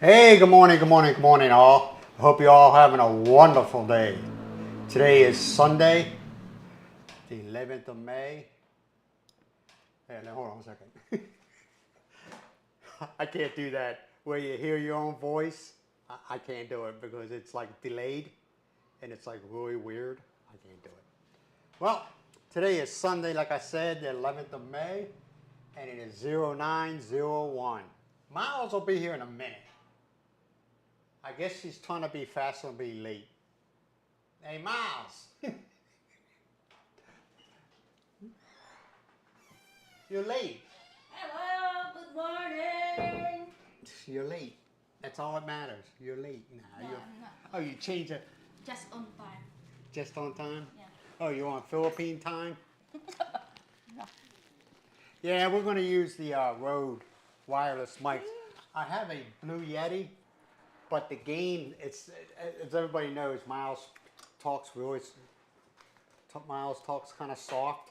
Hey, good morning, all. I hope you're all having a wonderful day. Today is Sunday, the 11th of May. Hey, now hold on a second. I can't do that where you hear your own voice. I can't do it because it's like delayed and it's like really weird. I can't do it. Well, today is Sunday, like I said, the 11th of May, and it is 0901. Miles will be here in a minute. I guess she's trying to be fast and be late. Hey, Miles. You're late. Hello, good morning. You're late. That's all that matters. You're late. No, Nah, you're... I'm not. Oh, you changed it Just on time. just on time? Yeah. Oh, you're on Philippine time? No. Yeah, we're going to use the Rode wireless mics. I have a Blue Yeti, but the gain, it's as everybody knows, Miles talks kind of soft,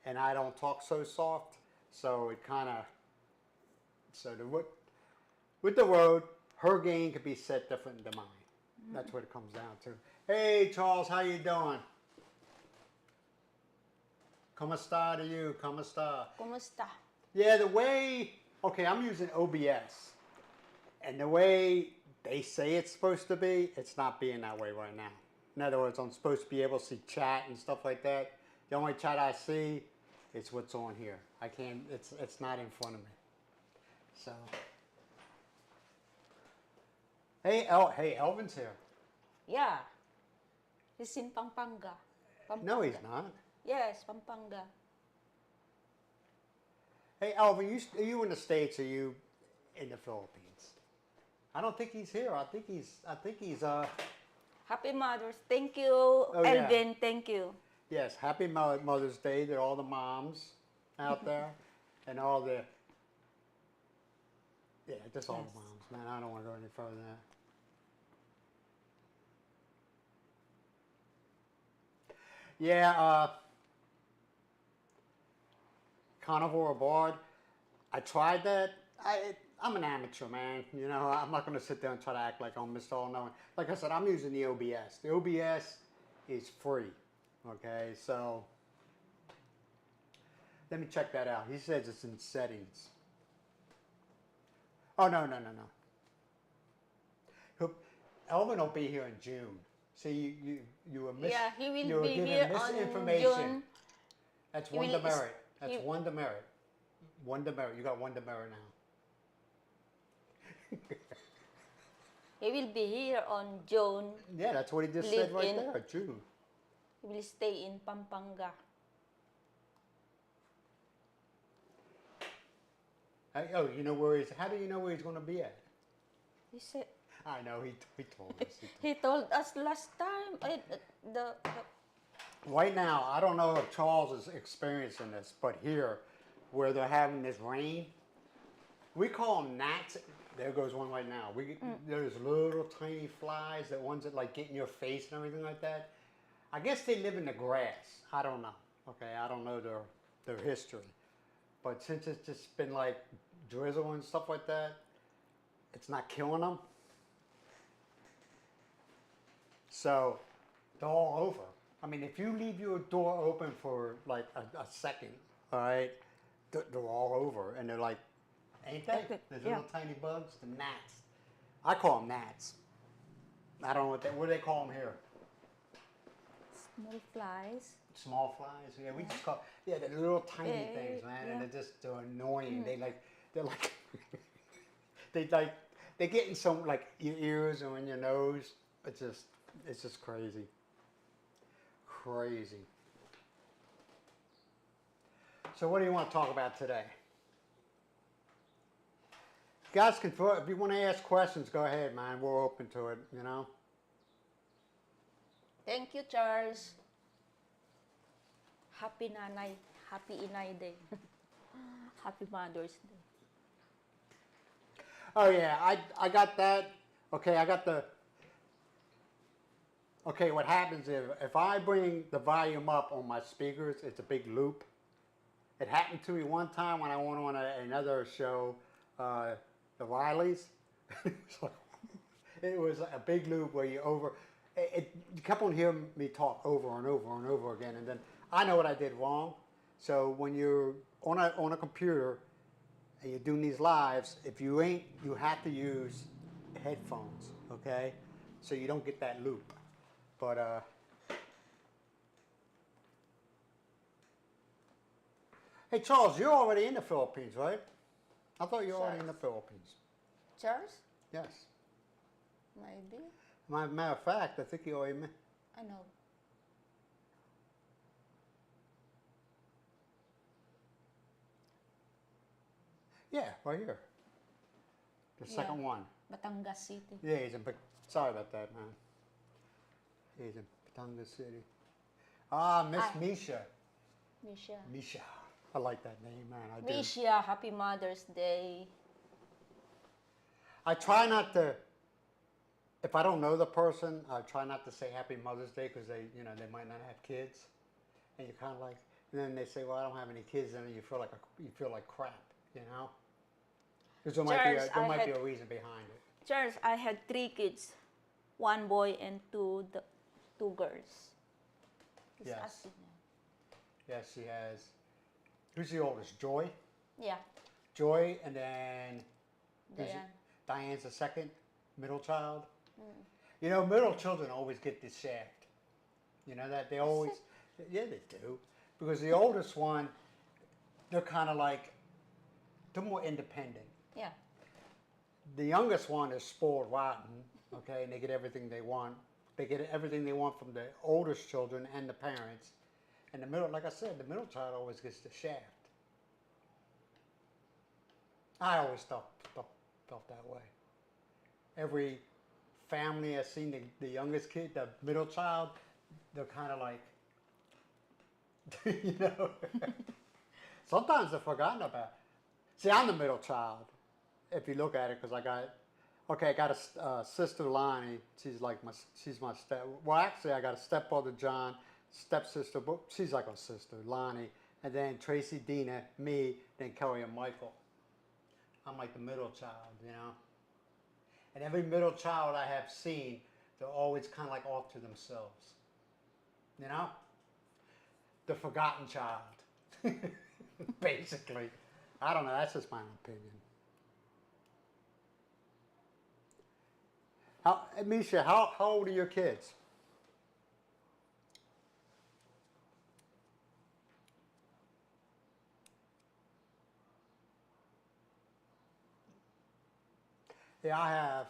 and I don't talk so soft, so it kind of, with the Rode, her gain could be set different than mine. That's what it comes down to. Hey, Charles, how you doing? ¿Cómo está to you? ¿Cómo está? Kumusta? Yeah, the way, okay, I'm using OBS. And the way they say it's supposed to be, it's not being that way right now. In other words, I'm supposed to be able to see chat and stuff like that. The only chat I see is what's on here. I can't, it's not in front of me. So. Hey, Elvin's here. Yeah. He's in Pampanga. No, he's not. Yes, Pampanga. Hey, Elvin, are you in the States or are you in the Philippines? I don't think he's here. I think he's Happy Mother's. Thank you, yeah. Elvin. Thank you. Yes, happy Mother's Day to all the moms out there and all the, yeah, just all the moms, man. I don't want to go any further than that. Yeah, carnivore aboard. I tried that. I'm an amateur, man. You know, I'm not going to sit there and try to act like I'm Mr. All-Knowing. Like I said, I'm using the OBS. The OBS is free. Okay, so let me check that out. He says it's in settings. Oh, no. Elvin will be here in June. See, you were missing. Yeah, he will you were be giving here misinformation. on June. That's He one will- demerit. That's he- one demerit. One demerit. You got one demerit now. He will be here on June. Yeah, that's what he just Live said right in- there. June. He will stay in Pampanga. Oh, you know where he's? How do you know where he's going to be at? He said I know he told us. he told us last time. The Right now, I don't know if Charles is experiencing this, but here, where they're having this rain, we call them gnats. There goes one right now. There's little tiny flies, that ones that like get in your face and everything like that. I guess they live in the grass. I don't know. Okay, I don't know their history. But since it's just been like drizzle and stuff like that, it's not killing them. So they're all over. I mean, if you leave your door open for like a second, all right, they're all over. And they're like, ain't they? There's Yeah. little tiny bugs, the gnats. I call them gnats. I don't know what do they call them here? small flies. Small flies. Yeah, we just call, yeah, they're little tiny Yeah, things, man. yeah. And they're annoying. They're like, they get in some, like, your ears or in your nose. It's just crazy. Crazy. So what do you want to talk about today? Guys, if you want to ask questions, go ahead, man. We're open to it, you know. Thank you, Charles. Happy Nanay. Happy Inay Day. Happy Mother's Day. Oh yeah, I got that. Okay, I got the. Okay, what happens if I bring the volume up on my speakers, it's a big loop. It happened to me one time when I went on another show, the Rileys. It was a big loop where you you kept on hearing me talk over and over and over again, and then I know what I did wrong. So when you're on a computer and you're doing these lives, if you ain't, you have to use headphones, okay? So you don't get that loop. But hey Charles, you're already in the Philippines, right? I thought you were already in the Philippines. Charles? Yes. Maybe. Matter of fact, I think you already. I know. Yeah, right here. The second one. Batangas City. Yeah, he's in. Sorry about that, man. He's in Batangas City. Ah, Miss Misha. Misha. Misha. I like that name, man. I do. Misha, Happy Mother's Day. I try not to. If I don't know the person, I try not to say Happy Mother's Day because they might not have kids, and you're kind of like. And then they say, "Well, I don't have any kids," and then you feel like crap, you know. Because there might be a reason behind it. Charles, I had 3 kids, 1 boy and 2 girls. He's Yes. asking now. Yes, she has. Who's the oldest? Joy? Yeah. Joy, and then Diane. Diane's the second, middle child. You know, middle children always get the shaft. You know that? They always, yeah, they do. Because the oldest one, they're kind of like, they're more independent. Yeah. The youngest one is spoiled rotten, okay, and they get everything they want. They get everything they want from the oldest children and the parents. And the middle, like I said, the middle child always gets the shaft. I always felt that way. Every family I've seen the youngest kid, the middle child, they're kind of like, you know. Sometimes they're forgotten about. See, I'm the middle child, if you look at it, because I got a sister, Lonnie. She's my step. Well, actually, I got a stepbrother, John, stepsister, but she's like a sister, Lonnie, and then Tracy, Dina, me, then Kelly and Michael. I'm like the middle child, you know. And every middle child I have seen, they're always kind of like off to themselves, you know. The forgotten child, basically. I don't know. That's just my opinion. Misha, how old are your kids? Yeah, I have.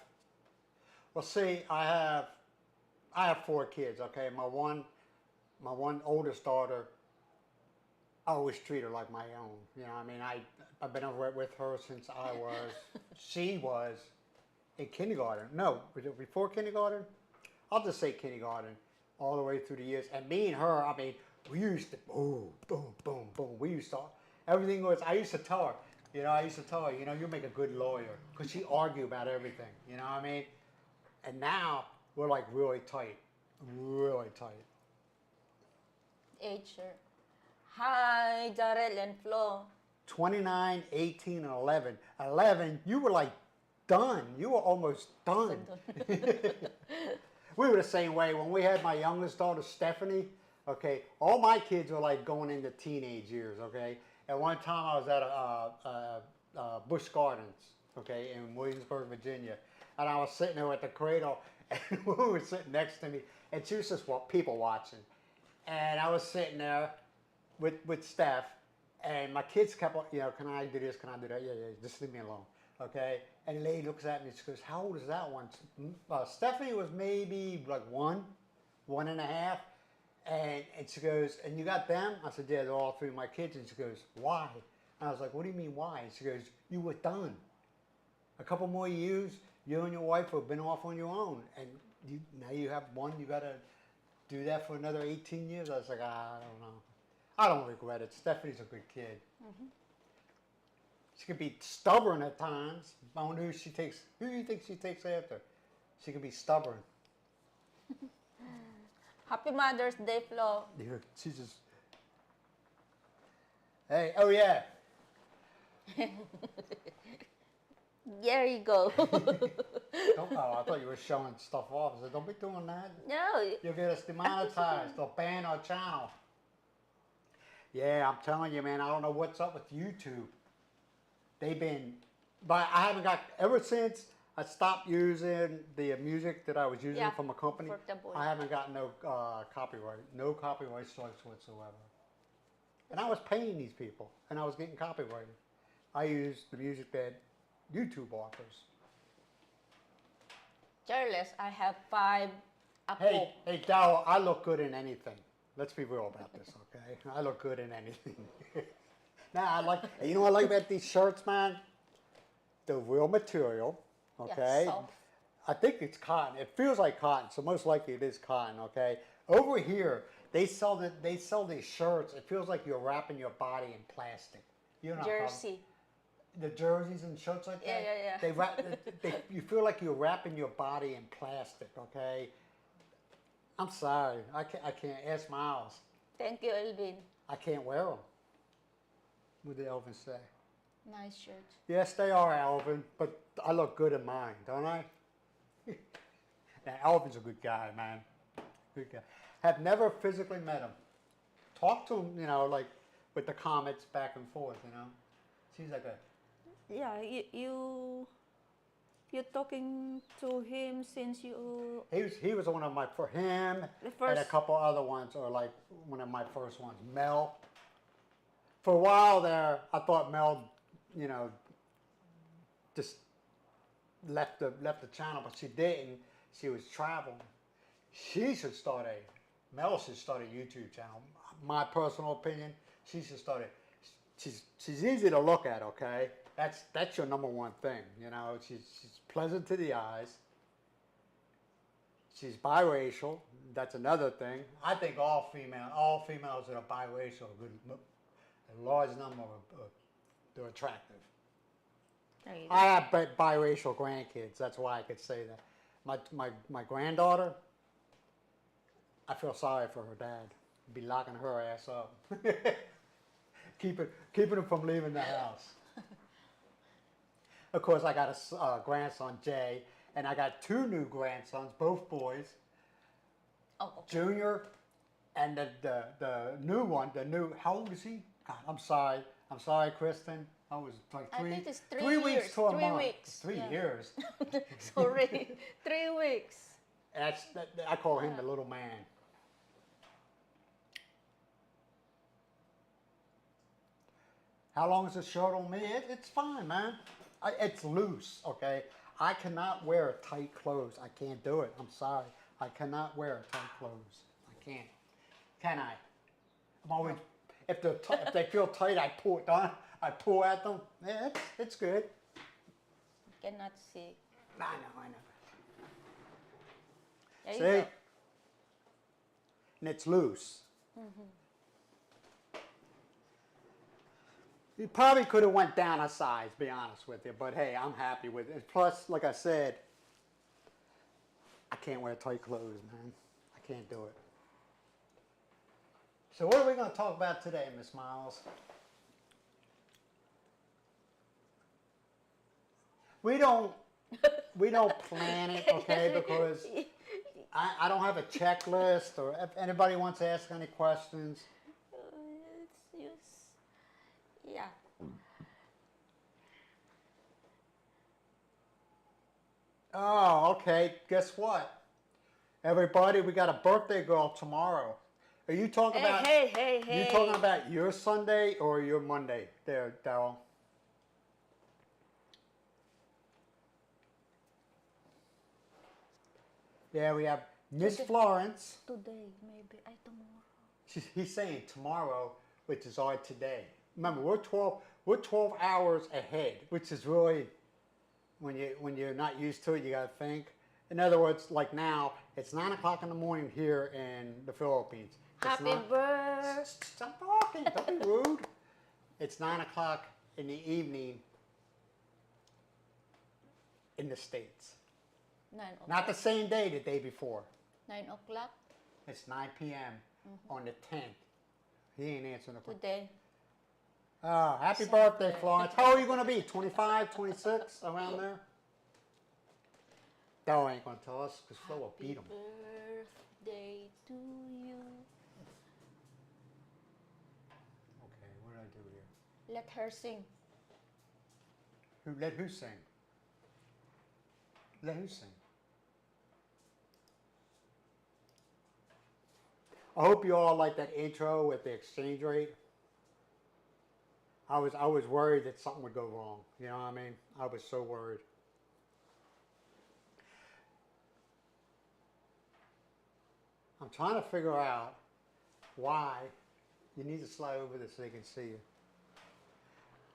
Well, see, I have 4 kids. Okay, my one oldest daughter, I always treat her like my own. You know, I mean, I've been over with her since she was in kindergarten. No, was it before kindergarten? I'll just say kindergarten, all the way through the years. And me and her, I mean, we used to boom, boom, boom, boom. We used to, everything was, I used to tell her, you know, you make a good lawyer. Because she argued about everything, you know what I mean? And now, we're like really tight. Really tight. Age, sir. Hi, Jarel and Flo. 29, 18, and 11. 11, you were like done. You were almost done. We were the same way. When we had my youngest daughter, Stephanie, okay, all my kids were like going into teenage years, okay? At one time, I was at Busch Gardens, okay, in Williamsburg, Virginia. And I was sitting there at the cradle, and we were sitting next to me, and she was just people watching. And I was sitting there with Steph, and my kids kept on, you know, can I do this, can I do that? Yeah, just leave me alone, okay? And the lady looks at me and she goes, how old is that one? Stephanie was maybe like 1 and a half. And she goes, and you got them? I said, yeah, they're all 3 of my kids. And she goes, why? And I was like, what do you mean why? And she goes, you were done. A couple more years, you and your wife have been off on your own. And now you have one, you got to do that for another 18 years? I was like, I don't know. I don't regret it. Stephanie's a good kid. Mm-hmm. She can be stubborn at times. I wonder who do you think she takes after? She can be stubborn. Happy Mother's Day, Flo. Yeah, she just... Hey, oh yeah. There you go. Don't, oh, I thought you were showing stuff off. I said, don't be doing that. No. You'll get us demonetized or ban our channel. Yeah, I'm telling you, man, I don't know what's up with YouTube. They've been, but I haven't got, ever since I stopped using the music that I was using Yeah, from a company, for the boy. I haven't gotten no no copyright strikes whatsoever. And I was paying these people, and I was getting copyrighted. I used the music that YouTube offers. Charles, I have 5 Hey, Dow, I look good in anything. Let's be real about this, okay? I look good in anything. Now, I like, you know what I like about these shirts, man? The real material, okay? Yeah, soft. I think it's cotton. It feels like cotton, so most likely it is cotton, okay? Over here, they sell these shirts. It feels like you're wrapping your body in plastic. You know, Jersey. the jerseys and shirts like that. Yeah. They wrap. You feel like you're wrapping your body in plastic. Okay. I'm sorry. I can't. Ask Miles. Thank you, Elvin. I can't wear them. What did Elvin say? Nice shirt. Yes, they are, Alvin. But I look good in mine, don't I? Now, Alvin's a good guy, man. Good guy. Have never physically met him. Talk to him, you know, like with the comments back and forth, you know. Seems like a. Yeah, you're talking to him since you. He was one of my, for him The and first. a couple other ones are like one of my first ones. Mel. For a while there, I thought Mel, you know, just left the channel, but she didn't. She was traveling. Mel should start a YouTube channel. My personal opinion, she should start it. She's easy to look at, okay? That's your number one thing, you know. She's pleasant to the eyes. She's biracial. That's another thing. I think all females that are biracial are good. A large number they're attractive. There you I have biracial grandkids. That's why I could say that. My granddaughter, I feel sorry for her dad. Be locking her ass up. keeping him from leaving the house. Of course, I got a grandson, Jay, and I got 2 new grandsons, both boys. Oh, okay. Junior, and the new one, how old is he? God, I'm sorry, Kristen. I was like I think it's 3 3 weeks years. to a 3 month. weeks. 3 Yeah. years. Sorry, 3 weeks. I call him the little man. How long is the shirt on me? It's fine, man. It's loose, okay? I cannot wear tight clothes. I can't do it. I'm sorry. I cannot wear tight clothes. I can't. Can I? I'm always, if they feel tight, I pull it down. I pull at them. Yeah, it's good. Cannot see. I know. There you See? go. And it's loose. You probably could have went down a size, be honest with you, but hey, I'm happy with it. Plus, like I said, I can't wear tight clothes, man. I can't do it. So what are we going to talk about today, Miss Miles? We don't plan it, okay, because I don't have a checklist, or if anybody wants to ask any questions. It's just, yeah. Oh, okay. Guess what? Everybody, we got a birthday girl tomorrow. Are you talking about? Hey. You talking about your Sunday or your Monday, there, Daryl? Yeah, we have Miss Today. Florence. Today, maybe. Tomorrow. He's saying tomorrow, which is our today. Remember, we're 12 hours ahead, which is really, when you're not used to it, you got to think. In other words, like now, it's 9 o'clock in the morning here in the Philippines. Happy birthday. Stop talking. Don't be rude. It's 9 o'clock in the evening in the States. 9 o'clock. Not the same day, the day before. 9 o'clock It's 9 p.m. on the 10th. He ain't answering the question. today. Oh, happy birthday, Florence. How old are you going to be? 25, 26, around there? That ain't going to tell us because Flo will beat him. Birthday to you. Okay, what did I do here? Let her sing. Let who sing? Let who sing? I hope you all like that intro with the exchange rate. I was worried that something would go wrong. You know what I mean? I was so worried. I'm trying to figure out why you need to slide over this so they can see you.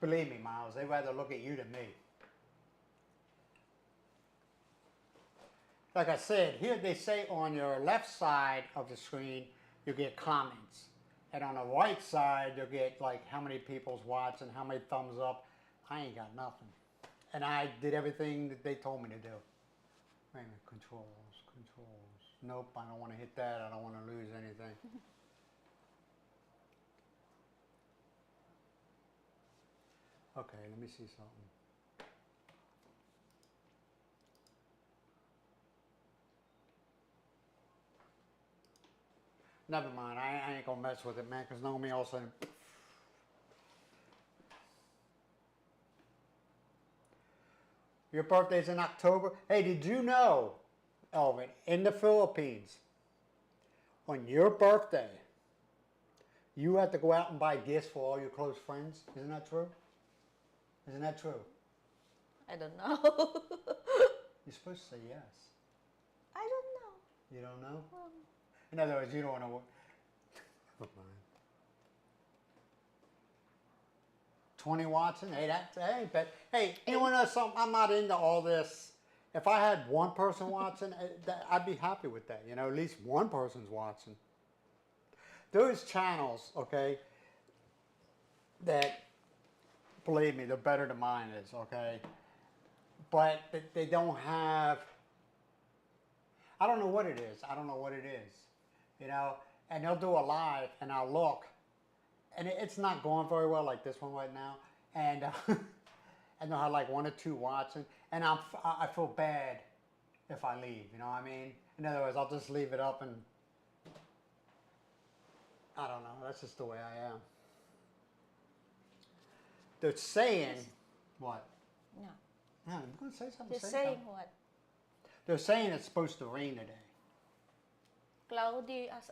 Believe me, Miles, they'd rather look at you than me. Like I said, here they say on your left side of the screen, you get comments. And on the right side, you'll get like how many people's watching, how many thumbs up. I ain't got nothing. And I did everything that they told me to do. Wait a minute, controls. Nope, I don't want to hit that. I don't want to lose anything. Okay, let me see something. Never mind, I ain't gonna mess with it, man, because Naomi all of a sudden. Your birthday's in October. Hey, did you know, Elvin, in the Philippines, on your birthday, you have to go out and buy gifts for all your close friends? Isn't that true? Isn't that true? I don't know. You're supposed to say yes. I don't know. You don't know? In other words, you don't know what. Never mind. 20 watching? Hey, that ain't bad. Hey, you want to know something? I'm not into all this. If I had one person watching, I'd be happy with that. You know, at least one person's watching. Those channels, okay, that, believe me, they're better than mine is, okay? But they don't have, I don't know what it is. I don't know what it is. You know, and they'll do a live, and I'll look, and it's not going very well like this one right now, and and they'll have like 1 or 2 watching, and I feel bad if I leave. You know what I mean? In other words, I'll just leave it up, and I don't know. That's just the way I am. They're saying what? No. No, I'm going to say something. They're saying what? They're saying it's supposed to rain today. Cloudy, as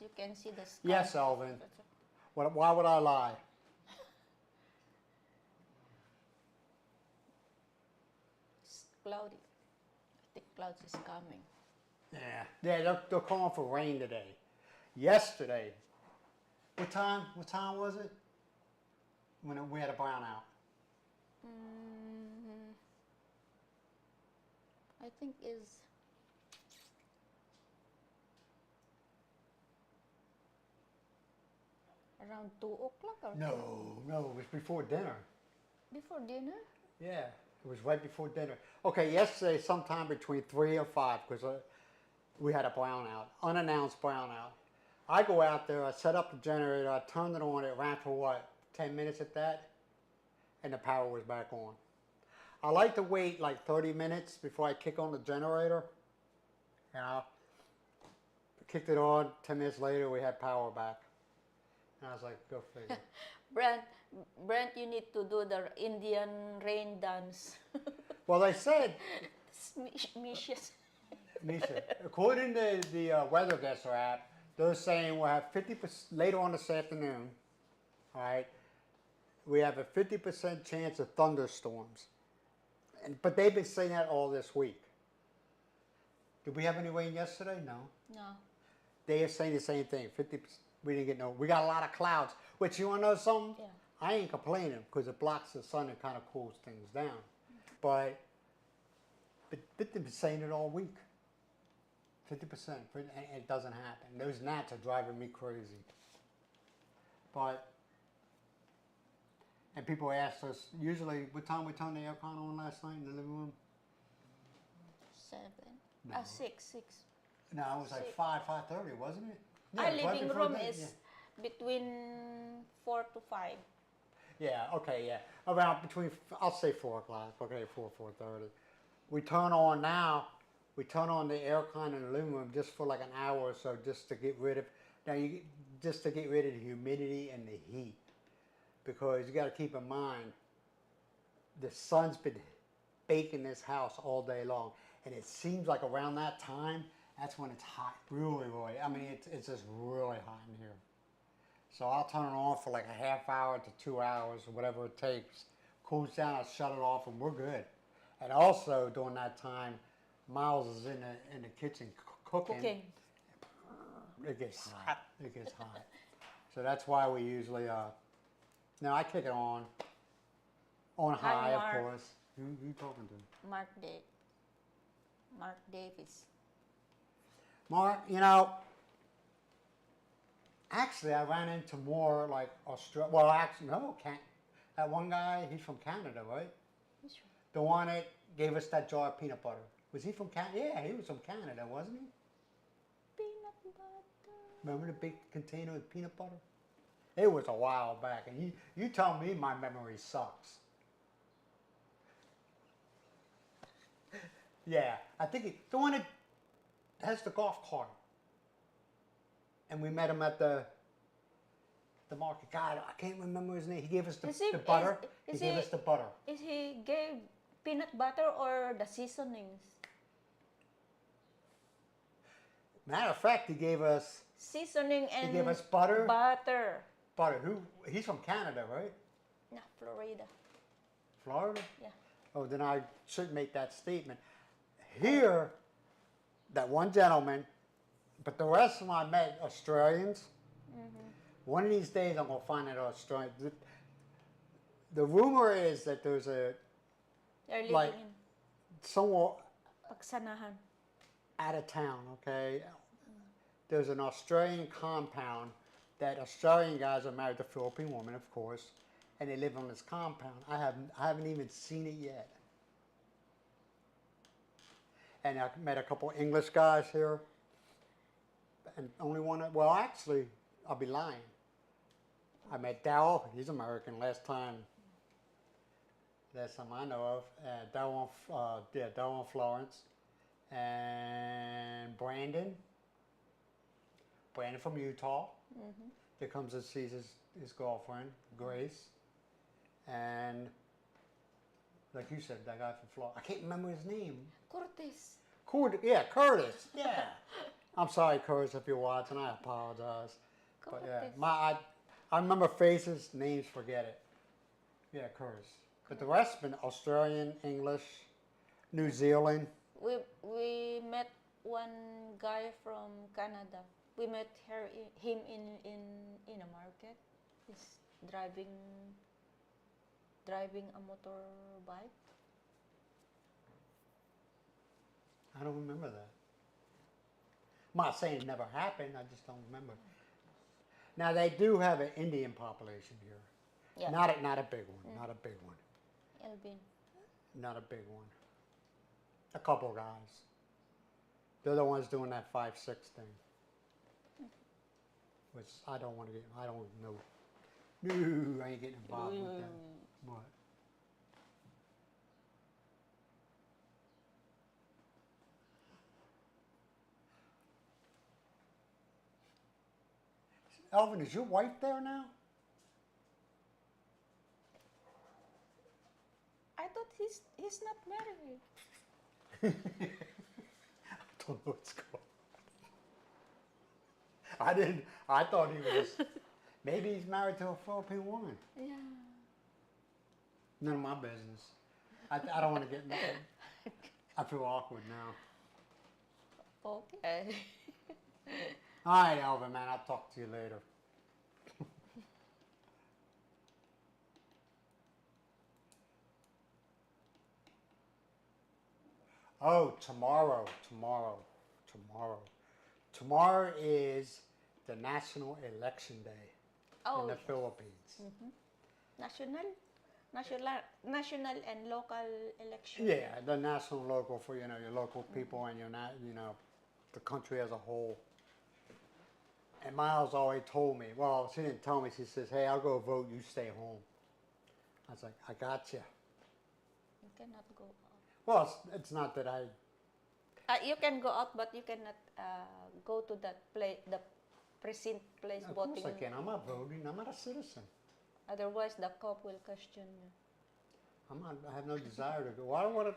you can see the sky. Yes, Elvin. Why would I lie? It's cloudy. I think clouds is coming. Yeah, they're calling for rain today. Yesterday, what time was it? When we had a brownout. I think is around 2 o'clock or No, it was before dinner. before dinner. Yeah, it was right before dinner. Okay, yesterday sometime between 3 or 5 because we had a brownout, unannounced brownout. I go out there, I set up the generator, I turned it on, it ran for what, 10 minutes at that? And the power was back on. I like to wait like 30 minutes before I kick on the generator. You know, kicked it on, 10 minutes later we had power back. And I was like, go figure. Brent, you need to do the Indian rain dance. Well, they said, Misha, according to the Weather Guesser app, they're saying we'll have 50% later on this afternoon. All right, we have a 50% chance of thunderstorms, but they've been saying that all this week. Did we have any rain yesterday? No. No. They are saying the same thing. 50%. We didn't get no. We got a lot of clouds. Which you want to know something? Yeah. I ain't complaining because it blocks the sun and kind of cools things down. But they've been saying it all week. 50%, and it doesn't happen. Those gnats are driving me crazy. But, and people ask us, usually, what time we turned the aircon on last night in the living room? 7. No. 6. No, it was like 5:30, wasn't it? Our right living before room that, is yeah. between 4 to 5. Yeah, okay, yeah. About between, I'll say 4 o'clock, okay, 4:30. We turn on now, we turn on the aircon in the living room just for like an hour or so just to get rid of, just to get rid of the humidity and the heat. Because you got to keep in mind, the sun's been baking this house all day long. And it seems like around that time, that's when it's hot, really, really. I mean, it's just really hot in here. So I'll turn it on for like a half hour to 2 hours or whatever it takes. Cools down, I'll shut it off and we're good. And also during that time, Miles is in the kitchen cooking. It gets hot. It gets hot. So that's why we usually, now I kick it on high, Mark. of course. Who you talking to? Mark Davis. Mark, actually I ran into more like Australia. Well, actually, no, that one guy, he's from Canada, right? The one that gave us that jar of peanut butter. Was he from Canada? Yeah, he was from Canada, wasn't he? Peanut butter. Remember the big container of peanut butter? It was a while back, and you tell me my memory sucks. Yeah, I think the one that has the golf cart. And we met him at the market. God, I can't remember his name. He gave us the butter. He gave us the butter. Is he gave peanut butter or the seasonings? Matter of fact, he gave us Seasoning and he gave us butter. Butter. Butter. He's from Canada, right? No, Florida. Florida? Yeah. Oh, then I should make that statement. Here, that one gentleman, but the rest of them I met Australians. Mm-hmm. One of these days I'm going to find an Australian. The rumor is that there's a, They're living like, in somewhere Pagsanahan. out of town, okay? There's an Australian compound that Australian guys are married to Philippine women, of course, and they live on this compound. I haven't even seen it yet. And I met a couple English guys here. And only one, well, actually, I'll be lying. I met Dowell, he's American, last time I know of. Dowell and Florence. And Brandon from Utah. Mm-hmm. That comes and sees his girlfriend, Grace. And like you said, that guy from Florida. I can't remember his name. Curtis. Yeah, Curtis. Yeah. I'm sorry, Curtis, if you're watching. I apologize. But yeah, I remember faces, names, forget it. Yeah, Curtis. But the rest been Australian, English, New Zealand. We met one guy from Canada. We met him in a market. He's driving a motorbike. I don't remember that. I'm not saying it never happened. I just don't remember. Now they do have an Indian population here. Yeah. Not a big one. Not a big one. Elvin. Not a big one. A couple guys. They're the ones doing that 5-6 thing. Which I don't want to get. I don't know. No, I ain't getting involved with that. What? Elvin, is your wife there now? I thought he's not married. I don't know what's going on. I thought he was, maybe he's married to a Philippine woman. Yeah. None of my business. I don't want to get mad. I feel awkward now. Okay. All right, Elvin, man, I'll talk to you later. Oh, tomorrow is the National Election Day in the Philippines. Mm-hmm. National and local election. Yeah, the national, local for your local people and the country as a whole. And Miles always told me, well, she didn't tell me, she says, hey, I'll go vote, you stay home. I was like, I got you. You cannot go out. Well, it's not that I, You can go out, but you cannot go to that place, the precinct place of voting. course I can. I'm not voting, I'm not a citizen. Otherwise, the cop will question you. I have no desire to go. Why would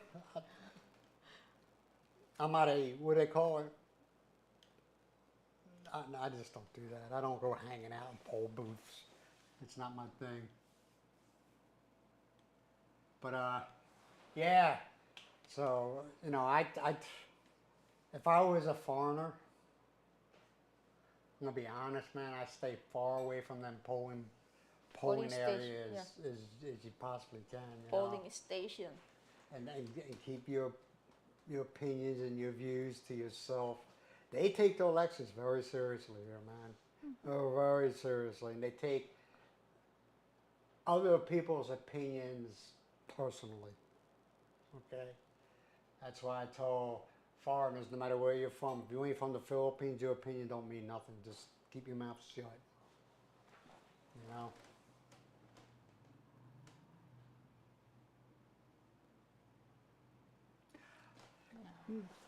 I'm not a, what do they call it? I just don't do that. I don't go hanging out in poll booths. It's not my thing. But yeah. So you know, if I was a foreigner, I'm gonna be honest, man. I stay far away from them polling Polling areas station, as you possibly can. You Polling know? station. And keep your opinions and your views to yourself. They take the elections very seriously here, man. Oh, very seriously. And they take other people's opinions personally. Okay? That's why I tell foreigners, no matter where you're from, if you ain't from the Philippines, your opinion don't mean nothing. Just keep your mouth shut. You know?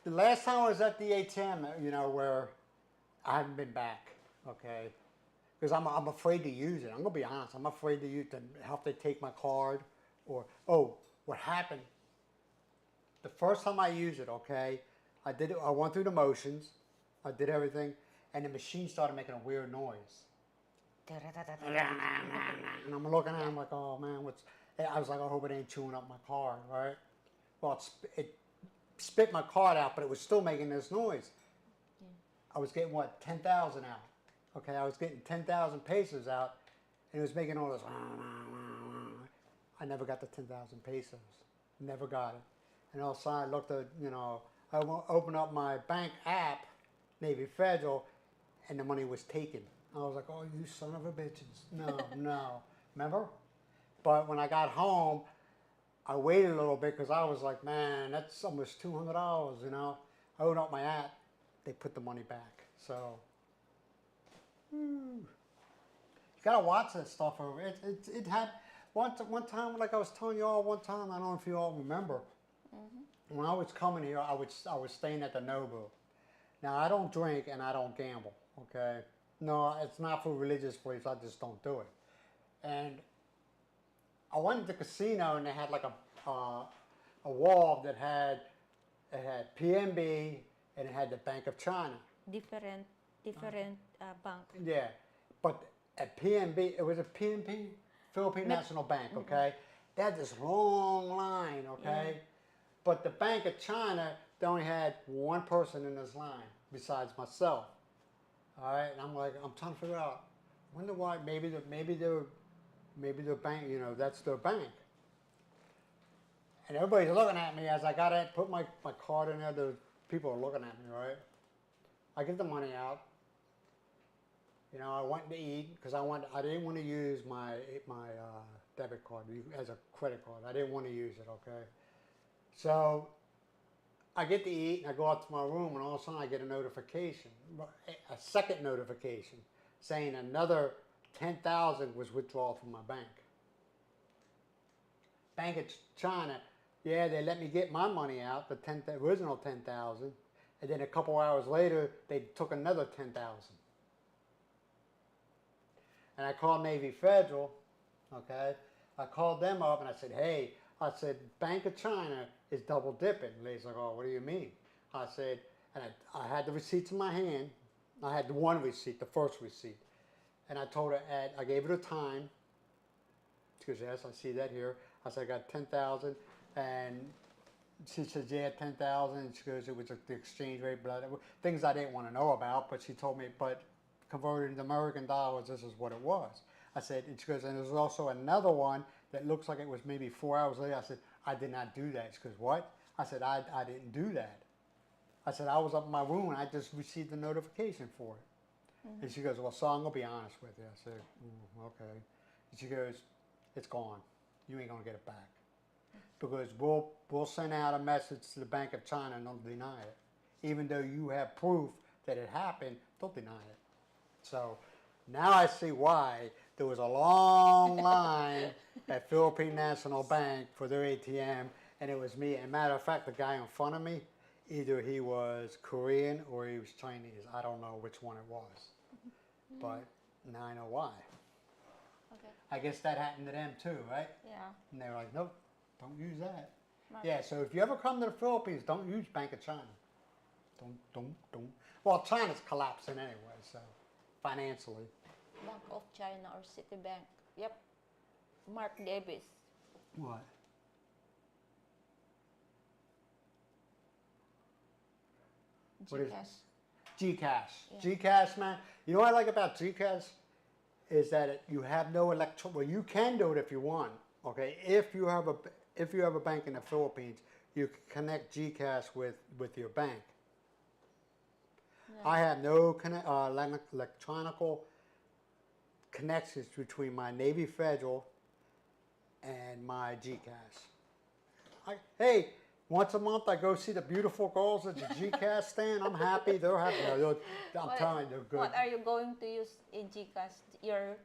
The last time I was at the ATM, you know, where I haven't been back, okay? Because I'm afraid to use it. I'm going to be honest. I'm afraid to use it. How they take my card or, oh, what happened? The first time I used it, okay, I did it. I went through the motions. I did everything. And the machine started making a weird noise. And I'm looking at it, I'm like, oh, man, what's... I was like, I hope it ain't chewing up my card, right? Well, it spit my card out, but it was still making this noise. Yeah. I was getting, what, 10,000 out. Okay, I was getting 10,000 pesos out, and it was making all this. I never got the 10,000 pesos. Never got it. And all of a sudden, I looked at, you know, I opened up my bank app, Navy Federal, and the money was taken. I was like, oh, you son of a bitches. No, no. Remember? But when I got home, I waited a little bit because I was like, man, that's almost $200, you know. I opened up my app. They put the money back. So, you got to watch that stuff over. It had, one time, like I was telling you all one time, I don't know if you all remember. Mm-hmm. When I was coming here, I was staying at the Nobu. Now, I don't drink and I don't gamble, okay? No, it's not for religious beliefs. I just don't do it. And I went to the casino and they had like a wall that had PNB and it had the Bank of China. Different bank. Yeah, but at PNB, it was a PNB, Philippine National Bank, okay? They had this long line, okay? Yeah. But the Bank of China, they only had one person in this line besides myself. All right, and I'm like, I'm trying to figure out, wonder why, maybe their bank, you know, that's their bank. And everybody's looking at me as I got it, put my card in there, the people are looking at me, right? I get the money out. You know, I went to eat because I didn't want to use my debit card as a credit card. I didn't want to use it, okay? So I get to eat and I go out to my room and all of a sudden I get a notification, a second notification saying another 10,000 was withdrawn from my bank. Bank of China, yeah, they let me get my money out, the original 10,000, and then a couple hours later they took another 10,000. And I called Navy Federal, okay? I called them up and I said, hey, I said, Bank of China is double dipping. And they's like, oh, what do you mean? I said, and I had the receipts in my hand. I had the one receipt, the first receipt. And I told her, I gave her the time. She goes, yes, I see that here. I said, I got 10,000. And she says, yeah, 10,000. And she goes, it was the exchange rate, blah, blah, things I didn't want to know about. But she told me, but converted into American dollars, this is what it was. I said, and she goes, and there's also another one that looks like it was maybe 4 hours later. I said, I did not do that. She goes, what? I said, I didn't do that. I said, I was up in my room and I just received the notification for it. Mm-hmm. And she goes, well, so I'm going to be honest with you. I said, okay. And she goes, it's gone. You ain't going to get it back. Because we'll send out a message to the Bank of China and they'll deny it. Even though you have proof that it happened, they'll deny it. So now I see why there was a long line at Philippine National Bank for their ATM, and it was me. And matter of fact, the guy in front of me, either he was Korean or he was Chinese. I don't know which one it was, but now I know why. Okay. I guess that happened to them too, right? Yeah. And they were like, nope, don't use that. Right. Yeah, so if you ever come to the Philippines, don't use Bank of China. Don't. Well, China's collapsing anyway, so financially. Bank of China or Citibank. Yep. Mark Davis. What? What is it? Gcash. Gcash. Yeah. Gcash, man. You know what I like about Gcash is that you have no well, you can do it if you want. Okay, if you have a bank in the Philippines, you can connect Gcash with your bank. Yeah. I have no electronical connections between my Navy Federal and my Gcash. Hey, once a month I go see the beautiful girls at the Gcash stand. I'm happy. They're happy. I'm telling you, they're good. What are you going to use in Gcash? Your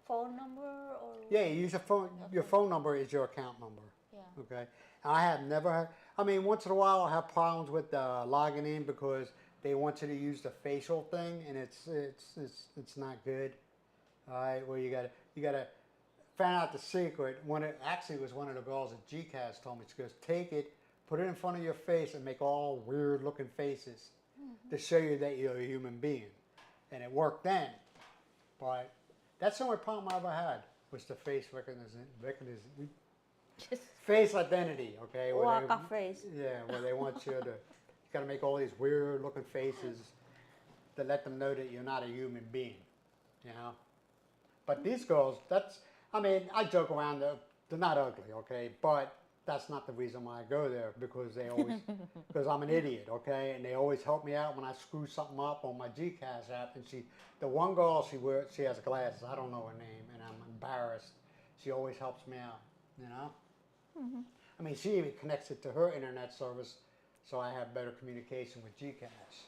phone number or? Yeah, you use your phone. Your phone number is your account number. Yeah. Okay. I have never had. I mean, once in a while I have problems with logging in because they want you to use the facial thing, and it's not good. All right. Well, you gotta find out the secret. When it actually was one of the girls at Gcash told me, she goes, take it, put it in front of your face, and make all weird looking faces to show you that you're a human being, and it worked then. But that's the only problem I ever had was the face recognition. Face identity, okay? Waka face. Yeah, where they want you to, you got to make all these weird looking faces to let them know that you're not a human being, you know? But these girls, I mean, I joke around, they're not ugly, okay? But that's not the reason why I go there, because because I'm an idiot, okay? And they always help me out when I screw something up on my Gcash app. And the one girl, she has glasses, I don't know her name, and I'm embarrassed. She always helps me out, you know? I mean, she even connects it to her internet service, so I have better communication with Gcash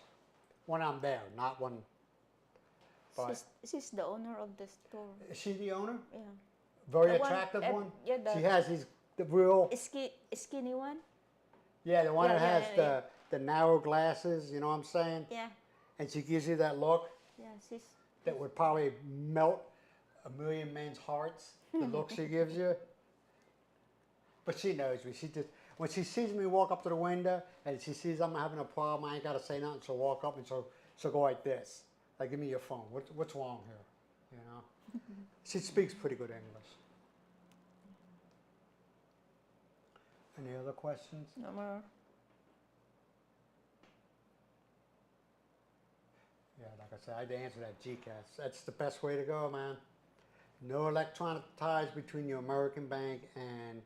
when I'm there, not when. But She's the owner of the store. is she the owner? Yeah. Very The attractive one. Yeah, She has the real. Skinny one. Yeah, the one Yeah, that yeah, has the narrow glasses. You know what I'm saying? Yeah. And she gives you that look Yeah, she's. that would probably melt a million men's hearts. The look she gives you. But she knows me. When she sees me walk up to the window and she sees I'm having a problem, I ain't got to say nothing. She'll walk up and she'll go like this. Like, give me your phone. What's wrong here? You know? She speaks pretty good English. Any other questions? No more. Yeah, like I said, I'd answer that Gcash. That's the best way to go, man. No electronic ties between your American bank and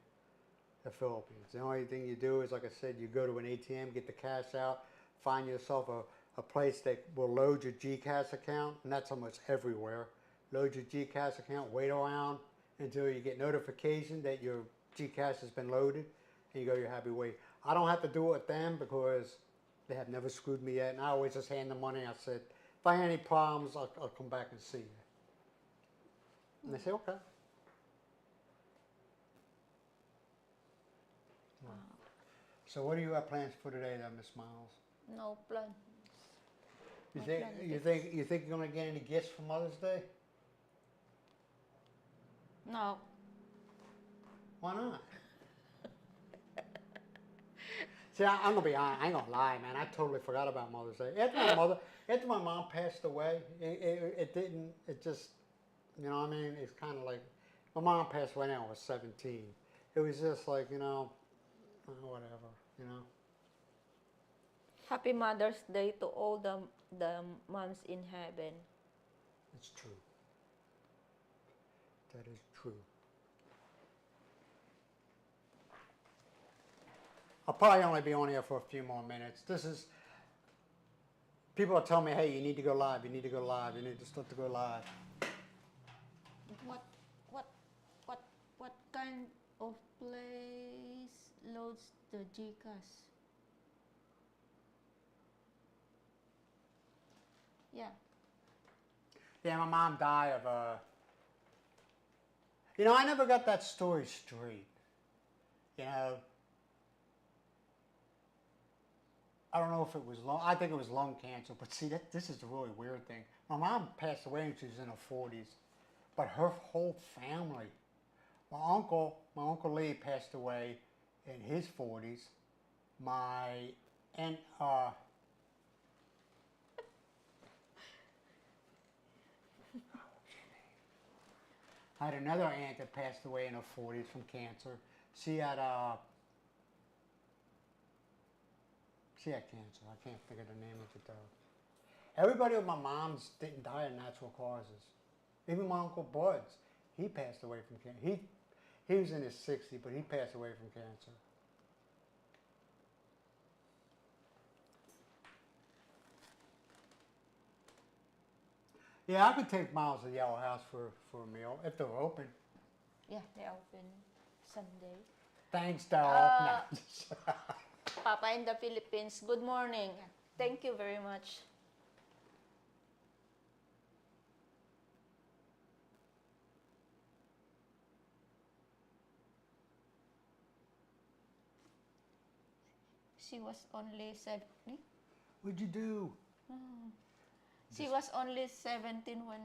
the Philippines. The only thing you do is, like I said, you go to an ATM, get the cash out, find yourself a place that will load your Gcash account, and that's almost everywhere. Load your Gcash account, wait around until you get notification that your Gcash has been loaded, and you go your happy way. I don't have to do it with them because they have never screwed me yet, and I always just hand them money. I said, if I have any problems, I'll come back and see you. And they say, okay. Wow. So what do you have plans for today then, Miss Miles? No plan. You think you're gonna get any gifts for Mother's Day? No. Why not? See, I'm gonna be honest. I ain't gonna lie, man. I totally forgot about Mother's Day. After my mom passed away, it didn't. It just, you know what I mean? It's kind of like my mom passed away when I was 17. It was just like, you know, whatever, you know. Happy Mother's Day to all the moms in heaven. It's true. That is true. I'll probably only be on here for a few more minutes. People are telling me, hey, you need to go live, you need to go live, you need to start to go live. What kind of place loads the Gcash? Yeah. Yeah, my mom died of you know, I never got that story straight. You know, I don't know if it was lung. I think it was lung cancer. But see, this is the really weird thing. My mom passed away when she was in her 40s, but her whole family. My uncle Lee passed away in his 40s. My aunt, I had another aunt that passed away in her 40s from cancer. She had cancer. I can't think of the name of it though. Everybody with my mom's didn't die of natural causes. Even my Uncle Bud's, he passed away from cancer. He was in his 60s, but he passed away from cancer. Yeah, I could take Miles to the Yellow House for a meal if they're open. Yeah, they open Sunday. Thanks, Daryl. Papa in the Philippines, good morning. Thank you very much. She was only 70. What'd you do? She was only 17 when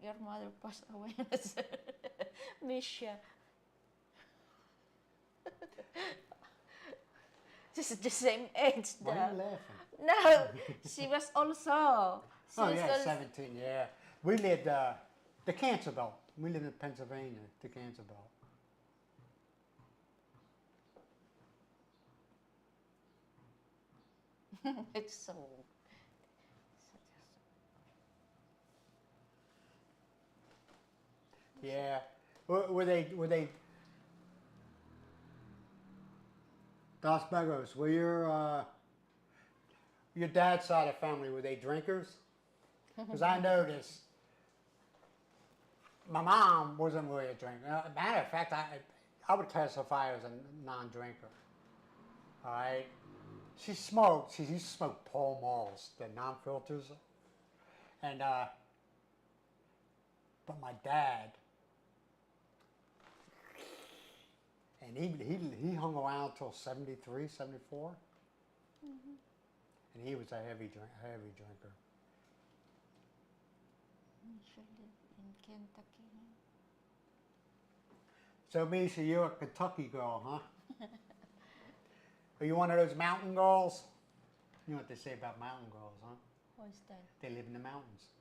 your mother passed away. Misha. This is the same age. Why are you laughing? No, she was also. She Oh was yeah, 17. Yeah, we lived the Cancer Belt. We lived in Pennsylvania, the Cancer Belt. It's so. Yeah, were they Dos Begos? Were your dad's side of the family, were they drinkers? Because I noticed my mom wasn't really a drinker. Matter of fact, I would classify her as a non-drinker. All right, she smoked. She used to smoke Pall Malls, the non-filters, and but my dad. And he hung around till 73, 74. And he was a heavy drinker. She lived in Kentucky. So Misha, you're a Kentucky girl, huh? Are you one of those mountain girls? You know what they say about mountain girls, huh? What's that? They live in the mountains.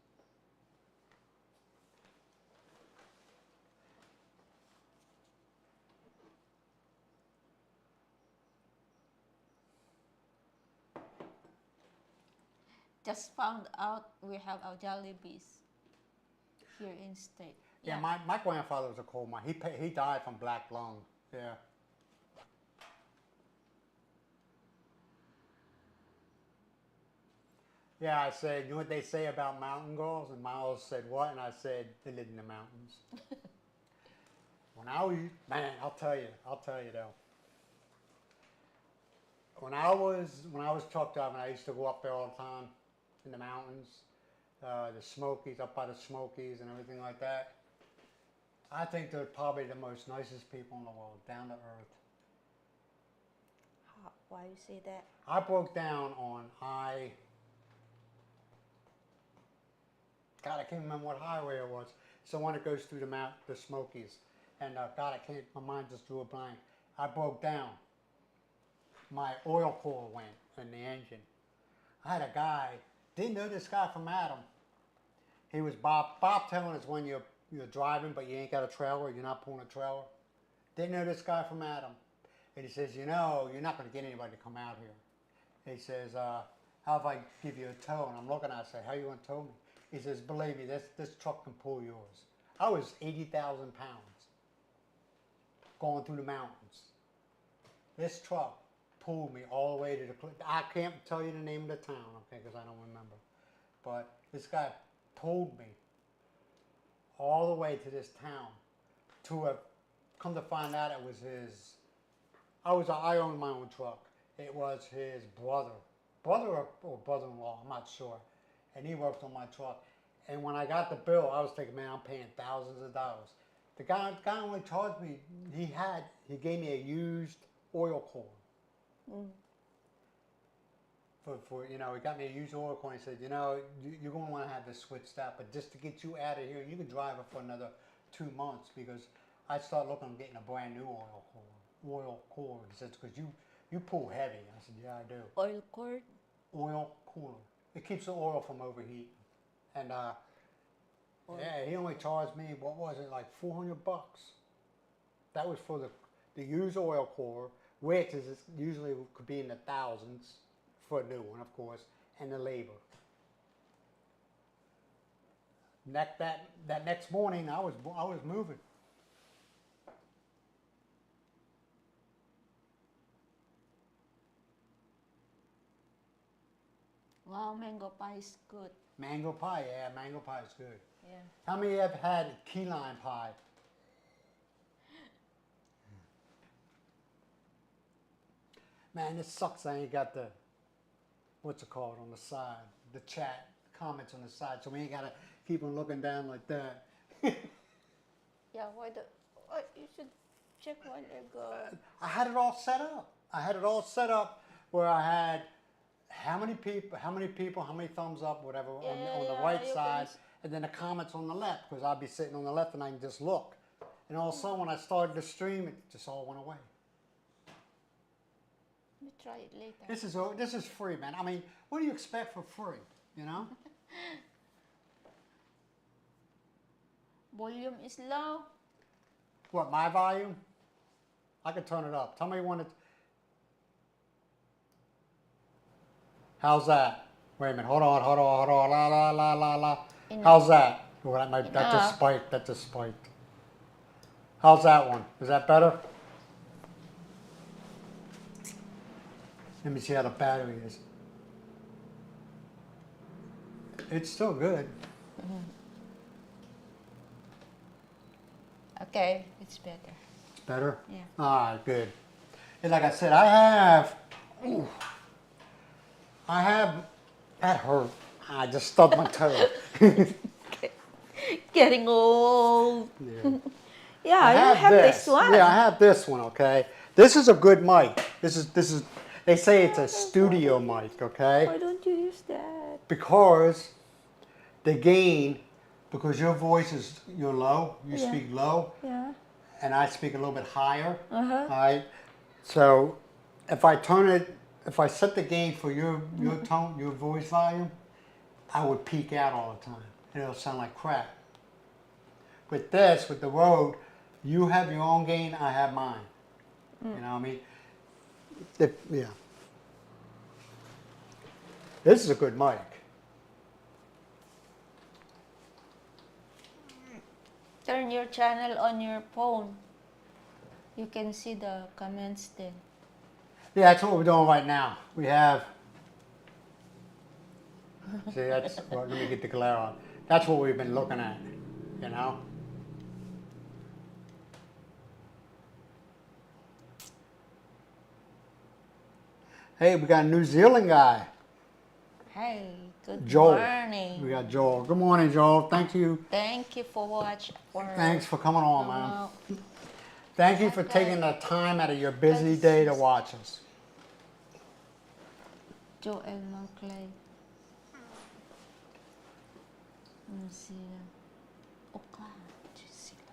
Just found out we have our Jollibees here in state. Yeah, my grandfather was a coal miner. He died from black lung. Yeah. Yeah, I said, you know what they say about mountain girls? And Miles said, what? And I said, they live in the mountains. Man, I'll tell you though. When I was truck driving, I used to go up there all the time in the mountains, the Smokies, up by the Smokies and everything like that. I think they're probably the most nicest people in the world, down to earth. Why you say that? I broke down on God, I can't remember what highway it was. It's the one that goes through the Smokies. And God, my mind just drew a blank. I broke down. My oil cooler went in the engine. I had a guy, didn't know this guy from Adam. He was Bob telling us when you're driving but you ain't got a trailer, you're not pulling a trailer. Didn't know this guy from Adam. And he says, you know, you're not going to get anybody to come out here. He says, how if I give you a tow? And I'm looking at it, I say, how you going to tow me? He says, believe me, this truck can pull yours. I was 80,000 pounds going through the mountains. This truck pulled me all the way to the cliff. I can't tell you the name of the town, okay, because I don't remember. But this guy pulled me all the way to this town to have come to find out it was his. I owned my own truck. It was his brother or brother-in-law, I'm not sure. And he worked on my truck. And when I got the bill, I was thinking, man, I'm paying thousands of dollars. The guy only charged me, he gave me a used oil corn. He got me a used oil corn. He said, you're going to want to have this switched out, but just to get you out of here, you can drive it for another 2 months, because I started looking at getting a brand new oil cord. He said, because you pull heavy. I said, yeah, I do. Oil cord? Oil cord. It keeps the oil from overheating. And yeah, he only charged me, what was it, like $400. That was for the used oil cord, which is usually could be in the thousands for a new one, of course, and the labor. That next morning, I was moving. Wow, mango pie is good. Mango pie, yeah, mango pie is good. Yeah. How many have had key lime pie? Man, this sucks. I ain't got the, what's it called, on the side, the chat, comments on the side, so we ain't gotta keep on looking down like that. Yeah, you should check while you go. I had it all set up. I had it all set up where I had how many people, how many thumbs up, whatever, on the right side, and then the comments on the left, because I'd be sitting on the left and I can just look. And all of a sudden, when I started to stream, it just all went away. Let me try it later. This is free, man. I mean, what do you expect for free, Volume is low. What, my volume? I can turn it up. Tell me when it's... How's that? Wait a minute. Hold on. La. Enough. How's that? Well, that just spiked. That just spiked. How's that one? Is that better? Let me see how the battery is. It's still good. Mm-hmm. Okay, it's better. It's better? Yeah. All right, good. And like I said, I have, that hurt. I just stubbed my toe. Getting old. Yeah. Yeah, I have this one. Yeah, I have this one, okay? This is a good mic. This is, they say it's a studio mic, okay? Why don't you use that? Because the gain, because your voice is, you're low, you speak low, and I speak a little bit higher, all right? So if I set the gain for your tone, your voice volume, I would peak out all the time. And it'll sound like crap. With this, with the Rode, you have your own gain, I have mine. You know what I mean? Yeah. This is a good mic. Turn your channel on your phone. You can see the comments then. Yeah, that's what we're doing right now. We have, see, that's, well, let me get the glare on. That's what we've been looking at, Hey, we got a New Zealand guy. Hey, good Joel. morning. We got Joel. Good morning, Joel. Thank you. Thank you for watching. Thanks for coming on, man. Thank you for taking the time out of your busy day to watch us. Joel Markley. New Zealand. Auckland, New Zealand.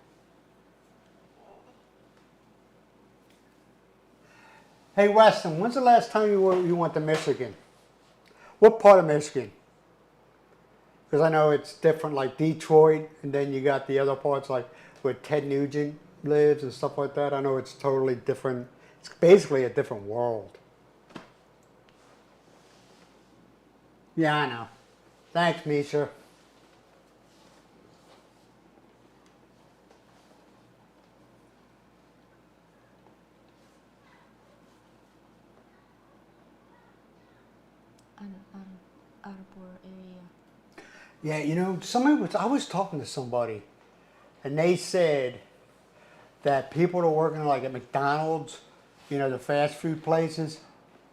Hey, Weston, when's the last time you went to Michigan? What part of Michigan? Because I know it's different, like Detroit, and then you got the other parts like where Ted Nugent lives and stuff like that. I know it's totally different. It's basically a different world. Yeah, I know. Thanks, Misha. Arbor area. Yeah, I was talking to somebody, and they said that people that are working like at McDonald's, the fast food places,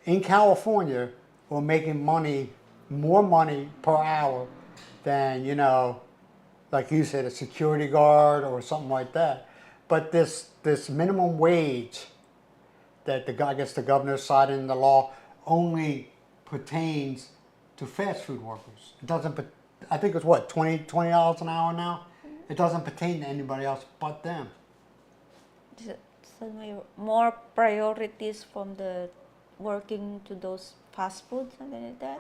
in California are making more money per hour than, you know, like you said, a security guard or something like that. But this minimum wage that I guess the governor signed in the law only pertains to fast food workers. It doesn't. I think it's what $20 an hour now. It doesn't pertain to anybody else but them. So more priorities from the working to those fast food, something like that,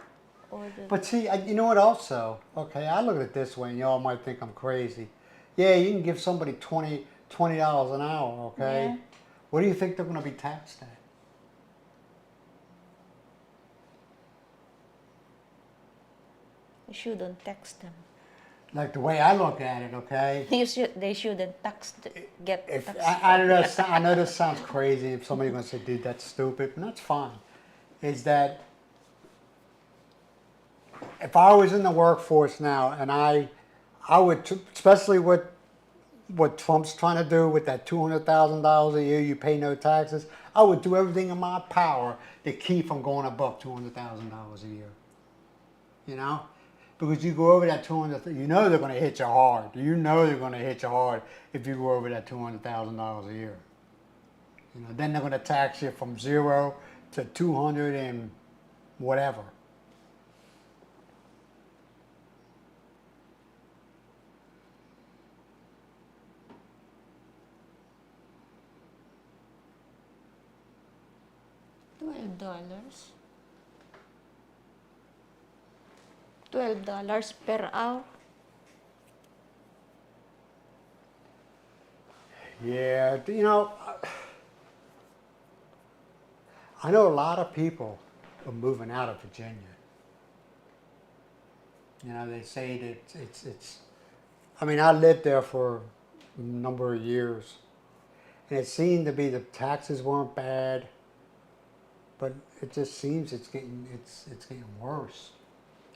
or the. But see, you know what? Also, okay, I look at it this way, and y'all might think I'm crazy. Yeah, you can give somebody $20 an hour. Okay, Yeah. what do you think they're going to be taxed at? You shouldn't tax them. Like the way I look at it, okay. They shouldn't get If taxed. I don't know, I know this sounds crazy. If somebody's gonna say, "Dude, that's stupid," and that's fine. Is that if I was in the workforce now, and I would, especially with what Trump's trying to do with that $200,000 a year, you pay no taxes. I would do everything in my power to keep from going above $200,000 a year. You know. Because you go over that 200, you know they're going to hit you hard. You know they're going to hit you hard if you go over that $200,000 a year. You know, then they're going to tax you from 0 to 200 and whatever. $12. $12 per hour. Yeah, you know, I know a lot of people are moving out of Virginia. You know, they say that it's. I mean, I lived there for a number of years, and it seemed to be the taxes weren't bad, but it just seems it's getting worse.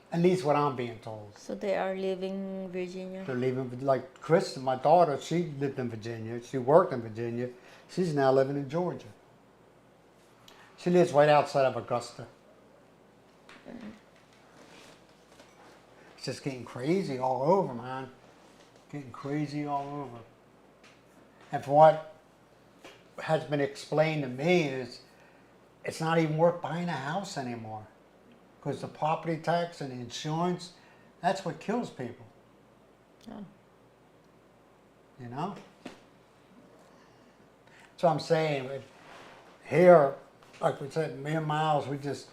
At least what I'm being told. So they are leaving Virginia. They're leaving, like Kristen, my daughter, she lived in Virginia. She worked in Virginia. She's now living in Georgia. She lives right outside of Augusta. It's just getting crazy all over, man. Getting crazy all over. And from what has been explained to me is it's not even worth buying a house anymore. Because the property tax and the insurance, that's what kills people. Oh. You know? So I'm saying, here, like we said, me and Miles, we just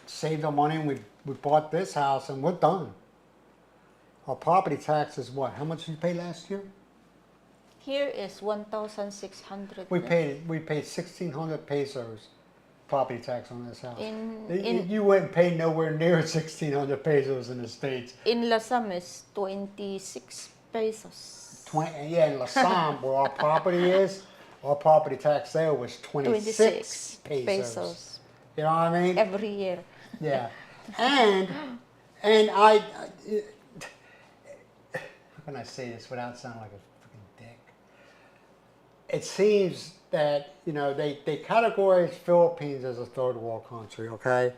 saved our money and we bought this house and we're done. Our property tax is what? How much did you pay last year? Here is 1,600. We paid 1,600 pesos property tax on this house. In You wouldn't pay nowhere near 1,600 pesos in the States. in Lasam is 26 pesos. 20, yeah, in Lasam, where our property is, our property tax there was 26 pesos. You know what I mean? Every year. Yeah. And how can I say this without sounding like a freaking dick? It seems that, you know, they categorize Philippines as a third world country, okay?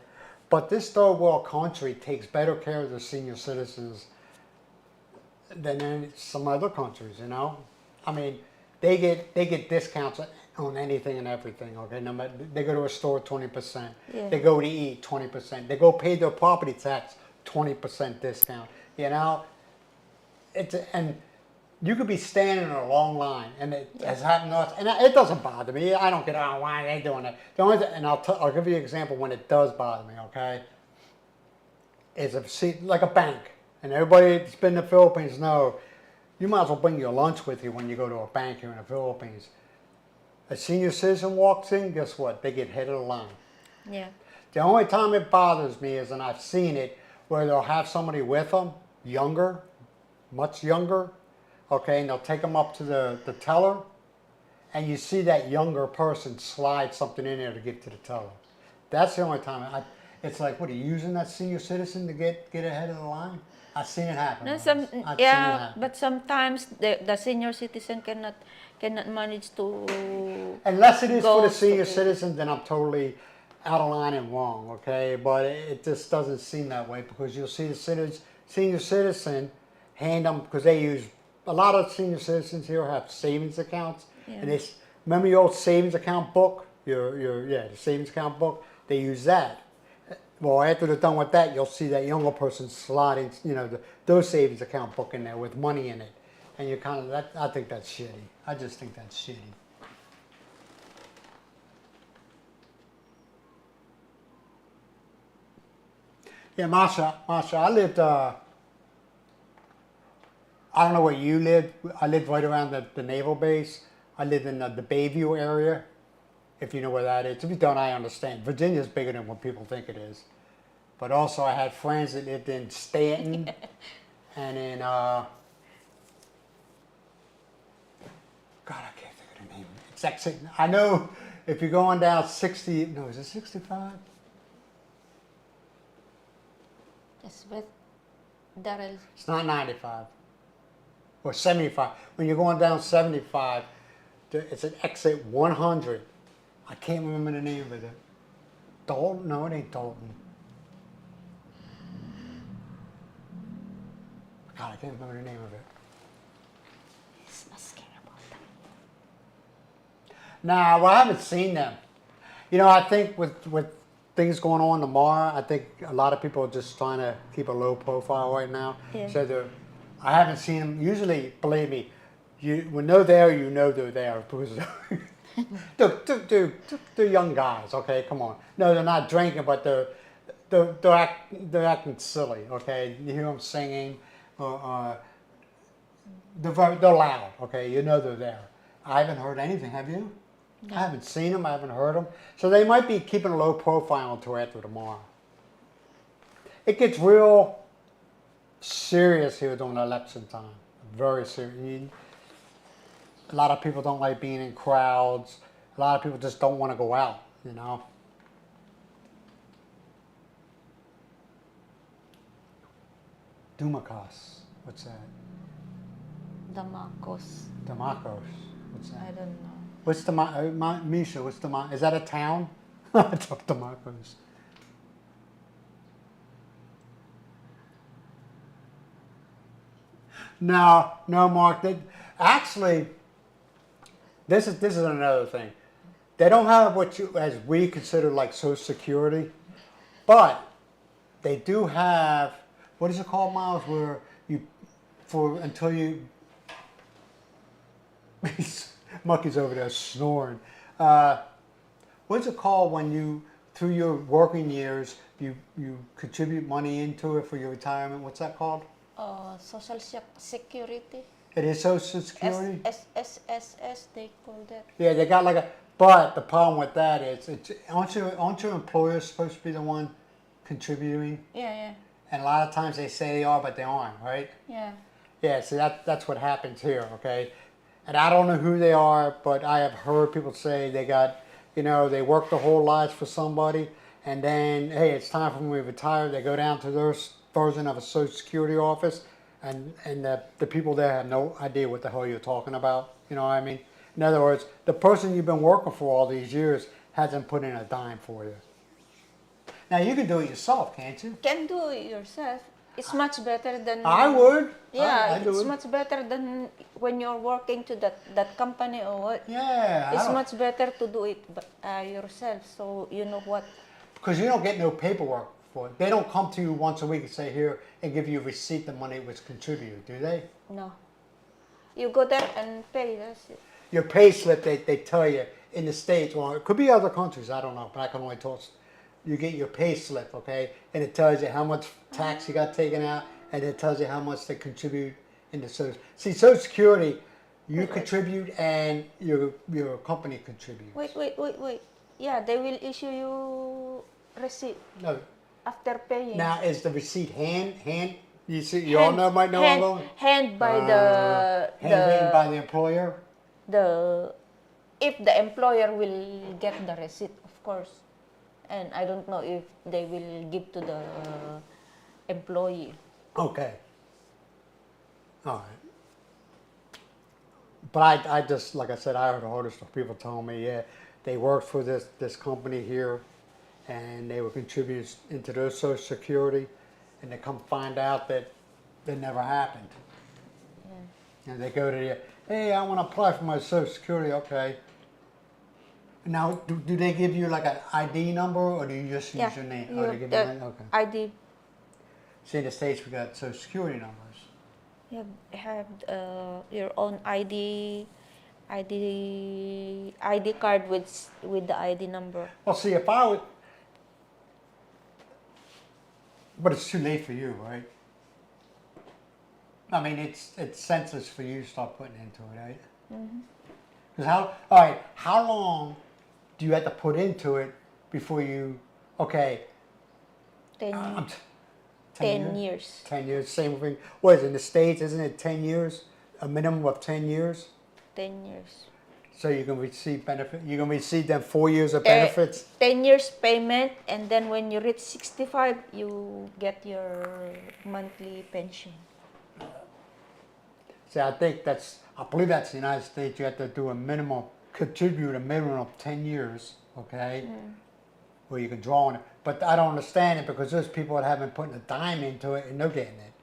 But this third world country takes better care of their senior citizens than some other countries, you know? I mean, they get discounts on anything and everything, okay? No matter, they go to a store 20%. Yeah. They go to eat 20%. They go pay their property tax 20% discount, you know? And you could be standing in a long line, and it has happened to us, and it doesn't bother me. I don't get out why they doing it. The only thing, and I'll give you an example when it does bother me. Okay, is like a bank, and everybody that's been to the Philippines know you might as well bring your lunch with you when you go to a bank here in the Philippines. A senior citizen walks in, guess what? They get head of the line. Yeah. The only time it bothers me is, and I've seen it, where they'll have somebody with them, younger, much younger. Okay, and they'll take them up to the teller, and you see that younger person slide something in there to get to the teller. That's the only time. It's like, what, are you using that senior citizen to get ahead of the line? I've seen it happen. No, I've seen it happen. but sometimes the senior citizen cannot manage to. Unless it is for the go senior to- citizen, then I'm totally out of line and wrong, okay? But it just doesn't seem that way, because you'll see the senior citizen, hand them, because they use, a lot of senior citizens here have savings accounts. Yeah. And they, remember your old savings account book? The savings account book? They use that. Well, after they're done with that, you'll see that younger person sliding, those savings account book in there with money in it. And you kind of, I think that's shitty. I just think that's shitty. Yeah, Masha, I lived, I don't know where you lived. I lived right around the naval base. I lived in the Bayview area, if you know where that is. If you don't, I understand. Virginia's bigger than what people think it is. But also I had friends that lived in Stanton and in, God, I can't think of the name. It's actually, I know if you're going down 60, no, is it 65? Yes, but Daryl. It's not 95 or 75. When you're going down 75, it's an exit 100. I can't remember the name of it. Dalton? No, it ain't Dalton. God, I can't remember the name of it. He's asking about them. Nah, well, I haven't seen them. I think with things going on tomorrow, I think a lot of people are just trying to keep a low profile right now. Yeah. So I haven't seen them. Usually, believe me, when they're there, you know they're there because they're young guys. Okay, come on. No, they're not drinking, but they're acting silly. Okay, you hear them singing. They're loud. Okay, you know they're there. I haven't heard anything. Have you? No. I haven't seen them. I haven't heard them. So they might be keeping a low profile until after tomorrow. It gets real serious here during election time. Very serious. A lot of people don't like being in crowds. A lot of people just don't want to go out, Dumakas. What's that? Damakos. Damakos. What's I that? don't know. What's Misha, is that a town? It's Damakos. No, Mark. Actually, this is another thing. They don't have as we consider like Social Security, but they do have, what is it called, Miles? Where until you, Monkey's over there snoring. What's it called when you, through your working years, you contribute money into it for your retirement? What's that called? Social Security. It is Social Security? SSS, they call that. Yeah, they got but the problem with that is, aren't your employers supposed to be the one contributing? Yeah. And a lot of times they say they are, but they aren't, right? Yeah. Yeah, so that's what happens here, okay? And I don't know who they are, but I have heard people say they got, they work their whole lives for somebody, and then, hey, it's time for me to retire. They go down to their version of a Social Security office, and the people there have no idea what the hell you're talking about. You know what I mean? In other words, the person you've been working for all these years hasn't put in a dime for you. Now, you can do it yourself, can't you? Can do it yourself. It's much better than... I would. Yeah, I do it's it. much better than when you're working to that company or what. Yeah. It's much better to do it yourself, so you know what. Because you don't get no paperwork for it. They don't come to you once a week and say, here, and give you a receipt the money was contributed, do they? No. You go there and pay, that's it. Your pay slip, they tell you in the States, well, it could be other countries, I don't know, but I can only talk. You get your pay slip, okay, and it tells you how much tax you got taken out, and it tells you how much they contribute into Social. See, Social Security, you contribute and your company contributes. Wait. Yeah, they will issue you receipt. No. After paying. Now, is the receipt hand? You see, you all know, might know hand, all those. hand by handwritten by the employer. If the employer will get the receipt, of course. And I don't know if they will give to the employee. Okay. All right. But I just, like I said, I heard all this stuff. People telling me, yeah, they worked for this company here, and they were contributing into their Social Security, and they come find out that that never happened. Yeah. And they go to the, hey, I want to apply for my Social Security. Okay. Now, do they give you like an ID number, or do you just use your name? Oh, they give you the an okay. ID. See, in the States, we got Social Security numbers. You have your own ID card with the ID number. Well, see, if I would, but it's too late for you, right? I mean, it's senseless for you to start putting into it, right? Because how long do you have to put into it before you, okay, 10 10 years. 10 years, same thing. What is it, in the States, isn't it 10 years? A minimum of 10 years? 10 years. So you can receive benefit. You can receive them 4 years of benefits. 10 years payment, and then when you reach 65, you get your monthly pension. See, I believe that's the United States. You have to do contribute a minimum of 10 years, okay, where you can draw on it. But I don't understand it because there's people that haven't put a dime into it and they're getting it.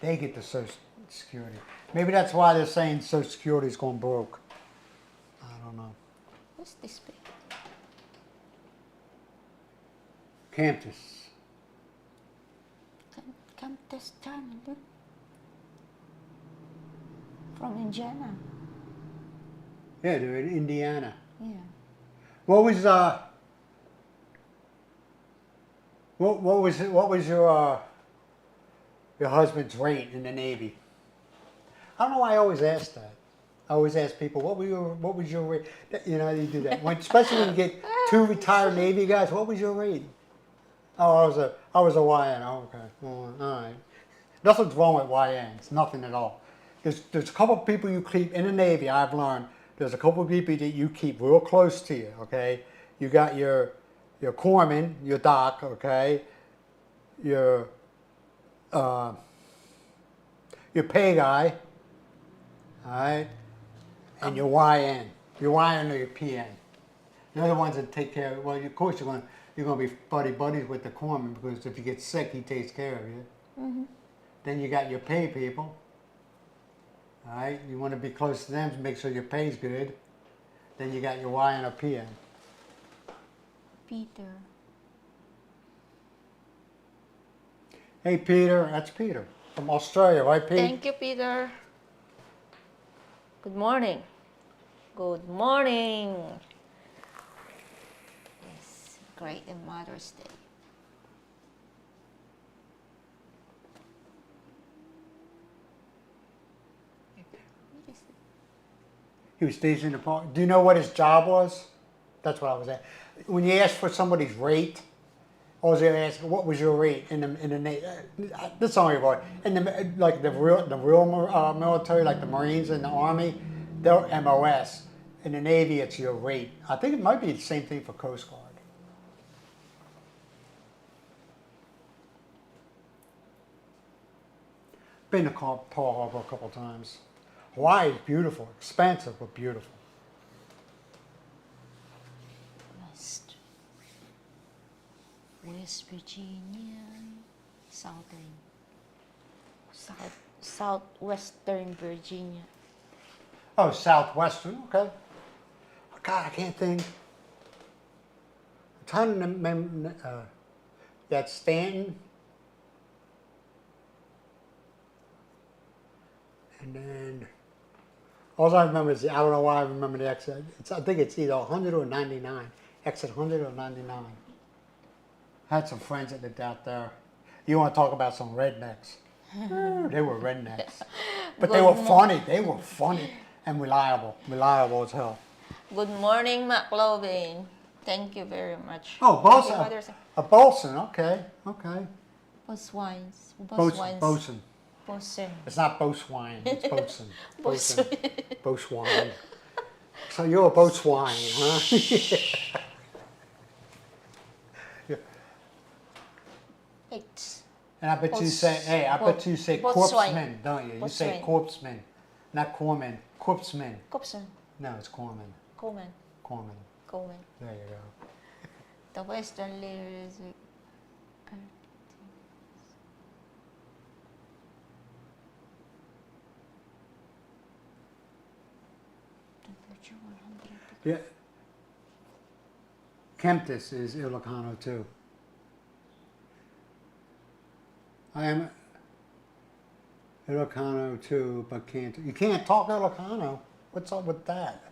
They get the Social Security. Maybe that's why they're saying Social Security is going broke. I don't know. What's this pay? Campus. Come test time. From Indiana. Yeah, they're in Indiana. Yeah. What was your husband's rate in the Navy? I don't know why I always ask that. I always ask people, what was your rate? You know, you do that. Especially when you get two retired Navy guys, what was your rate? Oh, I was a YN. Oh, okay. All right. Nothing's wrong with YNs. Nothing at all. There's a couple of people you keep in the Navy, I've learned. There's a couple of people that you keep real close to you, okay? You got your corpsman, your doc, okay? Your pay guy, all right? And your YN. Your YN or your PN. They're the ones that take care of it. Well, of course you're going to be buddies with the corpsman because if you get sick, he takes care of you. Then you got your pay people. All right, you want to be close to them to make sure your pay's good. Then you got your YN or PN. Peter. Hey, Peter, that's Peter from Australia, right, Pete? Thank you, Peter. Good morning. Good morning. Yes, great and Mother's Day. He was stationed in the park. Do you know what his job was? That's what I was asking. When you ask for somebody's rate, I was going to ask, what was your rate in the this is only about in the like the real military, like the Marines and the Army, they're MOS. In the Navy, it's your rate. I think it might be the same thing for Coast Guard. Been to Pearl Harbor a couple times. Hawaii is beautiful, expensive but beautiful. West Virginia, southwestern Virginia. Oh, southwestern, okay. God, I can't think. I'm trying to remember. That's Stanton. And then, all I remember is, I don't know why I remember the exit. I think it's either 100 or 99. Exit 100 or 99. I had some friends that lived out there. You want to talk about some rednecks. They were rednecks. But they were funny. They were funny and reliable. Reliable as hell. Good morning, McLovin. Thank you very much. Oh, Bosun. A Bosun, okay. Okay. Boswines. Bosun. Bosun. It's not Boswine, it's Bosun. Bosun. Boswine. So you're a Boswine, huh? And I bet you say, hey, I bet you say corpsman, don't you? You say corpsman, not corpsman. Corpsman. Corpsman. No, it's corpsman. Coleman. Corpsman. Coleman. There you go. The Western layers. Yeah. Kemptis is Ilocano too. I am Ilocano too, but you can't talk Ilocano. What's up with that?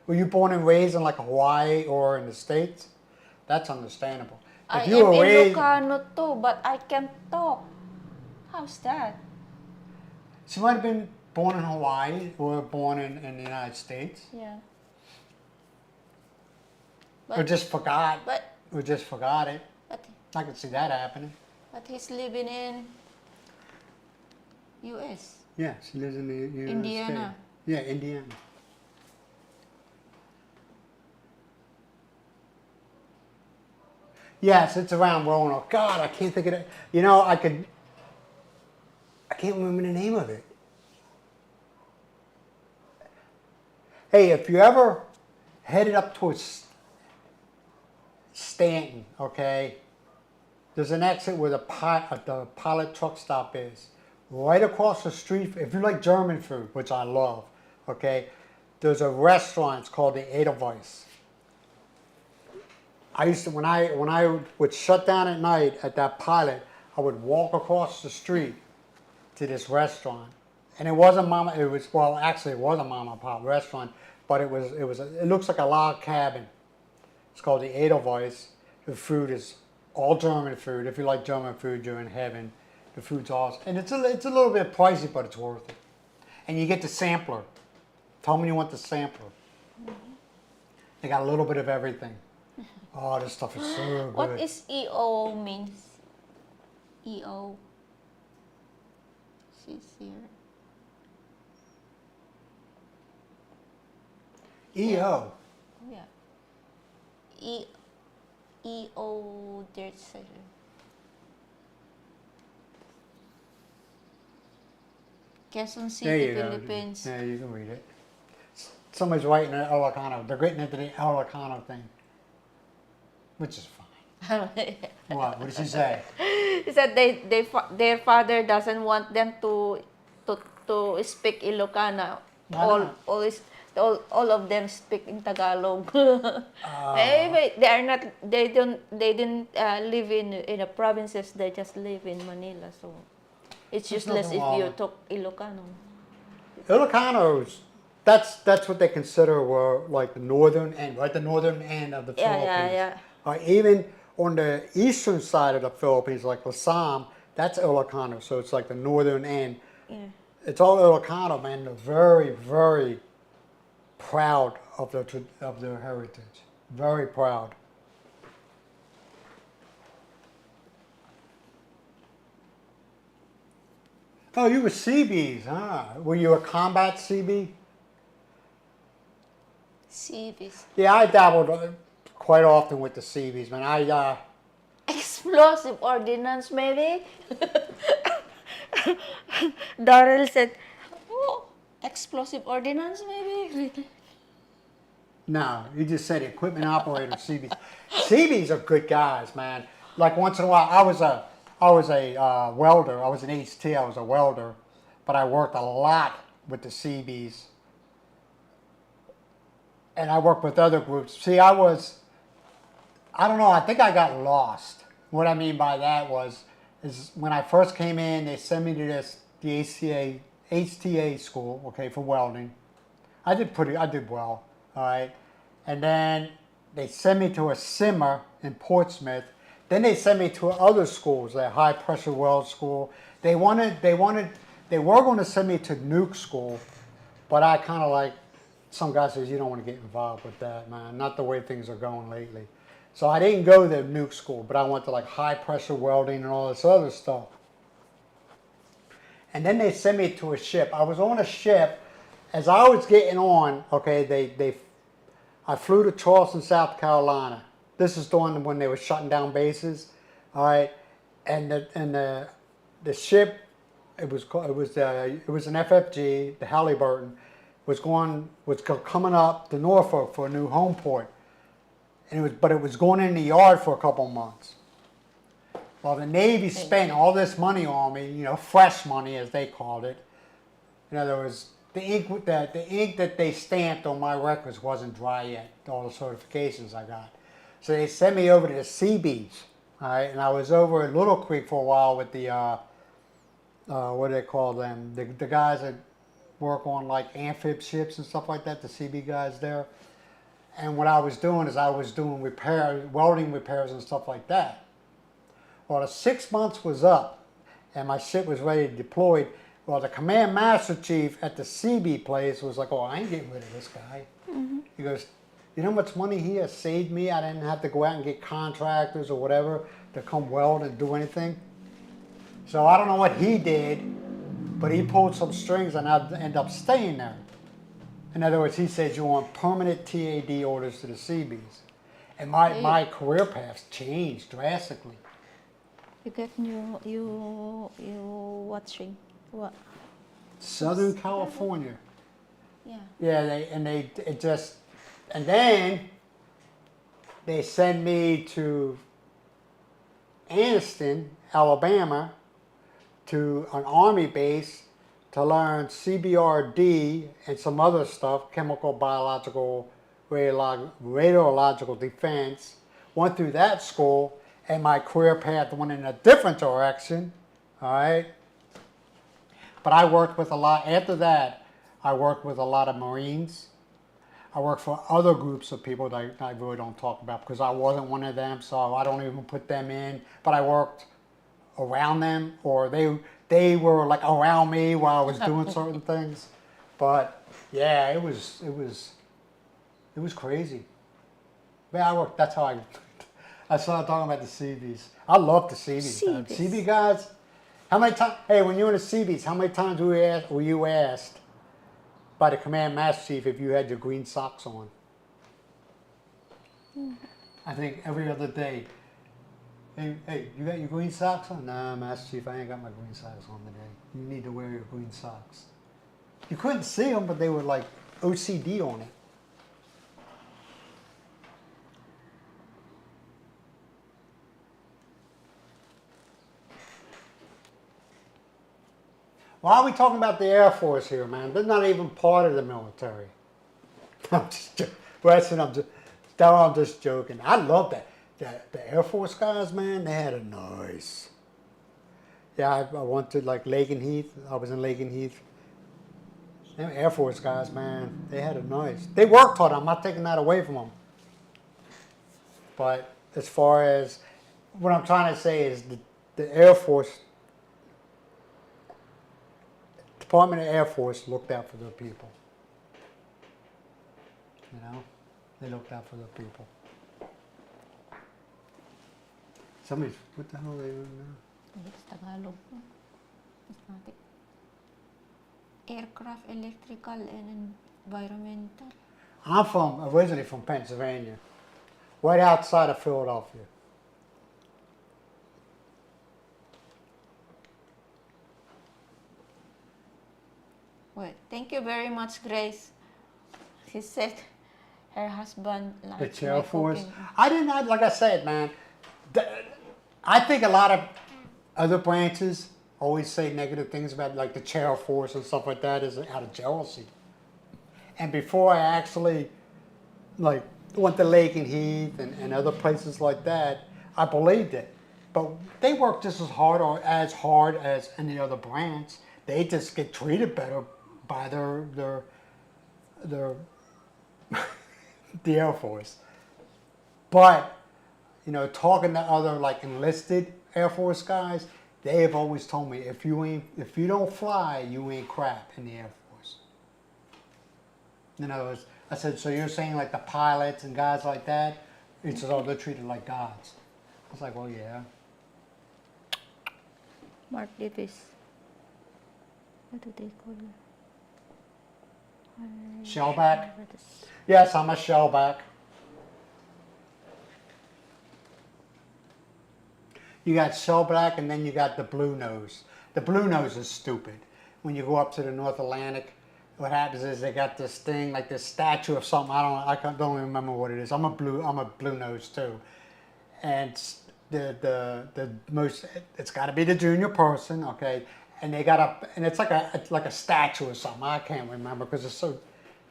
Were you born and raised in like Hawaii or in the States? That's understandable. I If you am were raised, Ilocano too, but I can't talk. How's that? she might have been born in Hawaii or born in the United States. Yeah. Or just forgot. But Or just forgot it. but I can see that happening. but he's living in U.S. Yeah, she lives in the United Indiana. States. Yeah, Indiana. Yes, it's around Roanoke. God, I can't think of it. You know, I can't remember the name of it. Hey, if you ever headed up towards Stanton, okay, there's an exit where the pilot truck stop is. Right across the street, if you like German food, which I love, okay, there's a restaurant, it's called the Edelweiss. I used to, when I would shut down at night at that pilot, I would walk across the street to this restaurant. And it wasn't it was a mom and pop restaurant, but it looks like a log cabin. It's called the Edelweiss. The food is all German food. If you like German food, you're in heaven. The food's awesome. And it's a little bit pricey, but it's worth it. And you get the sampler. Tell me you want the sampler. They got a little bit of everything. Oh, this stuff is so good. What is EO means? EO. She's here. EO. Yeah. EO dirt seller. Quezon There City, you go. Philippines. Yeah, you can read it. Somebody's writing an Ilocano. They're getting into the Ilocano thing, which is fine. What? What did she say? He said their father doesn't want them to speak Ilocano. Why not? All of them speak in Tagalog. Anyway, they didn't live in the provinces. They just live in Manila. So it's There's useless nothing if wrong you with- talk Ilocano. Ilocanos. That's what they consider were like the northern end, right? The northern end of the Philippines. Yeah. Even on the eastern side of the Philippines, like Lasam, that's Ilocano. So it's like the northern end. Yeah. It's all Ilocano, man. They're very, very proud of their heritage. Very proud. Oh, you were CBs, huh? Were you a combat CB? CVs. Yeah, I dabbled quite often with the CBs, man. Explosive ordinance, maybe? Daryl said, oh, explosive ordinance, maybe? No, you just said equipment operator CBs. CBs are good guys, man. Like once in a while, I was a welder. I was an HT. I was a welder, but I worked a lot with the CBs, and I worked with other groups. See, I don't know. I think I got lost. What I mean by that is when I first came in, they sent me to the HTA school, okay, for welding. I did well, all right. And then they sent me to a simmer in Portsmouth. Then they sent me to other schools, a high pressure weld school. They were going to send me to nuke school, but I kind of like, some guy says you don't want to get involved with that, man. Not the way things are going lately. So I didn't go to nuke school, but I went to like high pressure welding and all this other stuff. And then they sent me to a ship. I was on a ship. As I was getting on, okay, I flew to Charleston, South Carolina. This is during when they were shutting down bases, all right. And the ship, it was an FFG, the Halliburton, was coming up to Norfolk for a new home port, and it was going in the yard for a couple months. Well, the Navy spent all this money on me, fresh money as they called it. In other words, the ink that they stamped on my records wasn't dry yet. All the certifications I got, so they sent me over to the Seabees. All right, and I was over at Little Creek for a while with the what do they call them? The guys that work on like amphib ships and stuff like that. The CB guys there. And what I was doing is I was doing repairs, welding repairs and stuff like that. Well, the 6 months was up, and my ship was ready to deploy. Well, the command master chief at the CB place was like, "Oh, I ain't getting rid of this guy." Mm-hmm. He goes, "You know how much money he has saved me? I didn't have to go out and get contractors or whatever to come weld and do anything." So I don't know what he did, but he pulled some strings, and I ended up staying there. In other words, he says you want permanent TAD orders to the Seabees. And my career paths changed drastically. You get you watching what? Southern California. Yeah. Yeah, and then they send me to Anniston, Alabama, to an Army base to learn CBRD and some other stuff, chemical, biological, radiological defense. Went through that school, and my career path went in a different direction, all right? But I worked with a lot, after that, I worked with a lot of Marines. I worked for other groups of people that I really don't talk about because I wasn't one of them, so I don't even put them in. But I worked around them, or they were like around me while I was doing certain things. But yeah, it was crazy. Yeah, I worked. That's how I started talking about the CBs. I love the CBs. CB guys. How many times? Hey, when you were in the CBs, how many times were you asked by the command master chief if you had your green socks on? I think every other day. Hey, you got your green socks on? Nah, Master Chief, I ain't got my green socks on today. You need to wear your green socks. You couldn't see them, but they were like OCD on it. Why are we talking about the Air Force here, man? They're not even part of the military. I'm just joking. I love that. The Air Force guys, man, they had it nice. Yeah, I went to like Lakenheath. I was in Lakenheath. Them Air Force guys, man, they had it nice. They worked hard. I'm not taking that away from them. But as far as what I'm trying to say is the Air Force, Department of Air Force looked out for their people. You know, they looked out for their people. Somebody's, what the hell are they doing now? It's Tagalog. It's not it. Aircraft, electrical, and environmental. I'm originally from Pennsylvania, right outside of Philadelphia. Well, thank you very much, Grace. She said her husband likes The Air Force. cooking. I didn't, like I said, man, I think a lot of other branches always say negative things about like the Chair Force and stuff like that is out of jealousy. And before I actually like went to Lakenheath and other places like that, I believed it. But they work just as hard or as hard as any other branch. They just get treated better by their the Air Force. But you know, talking to other like enlisted Air Force guys, they have always told me if you don't fly, you ain't crap in the Air Force. You know, I said, so you're saying like the pilots and guys like that, it's as though they're treated like gods. I was like, well, yeah. Mark Davis. What do they call it? Shellback? Yes, I'm a shellback. You got shellback and then you got the blue nose. The blue nose is stupid. When you go up to the North Atlantic, what happens is they got this thing, like this statue of something. I don't even remember what it is. I'm a blue nose too. And the most, it's got to be the junior person, okay? and it's like a statue or something. I can't remember because it's so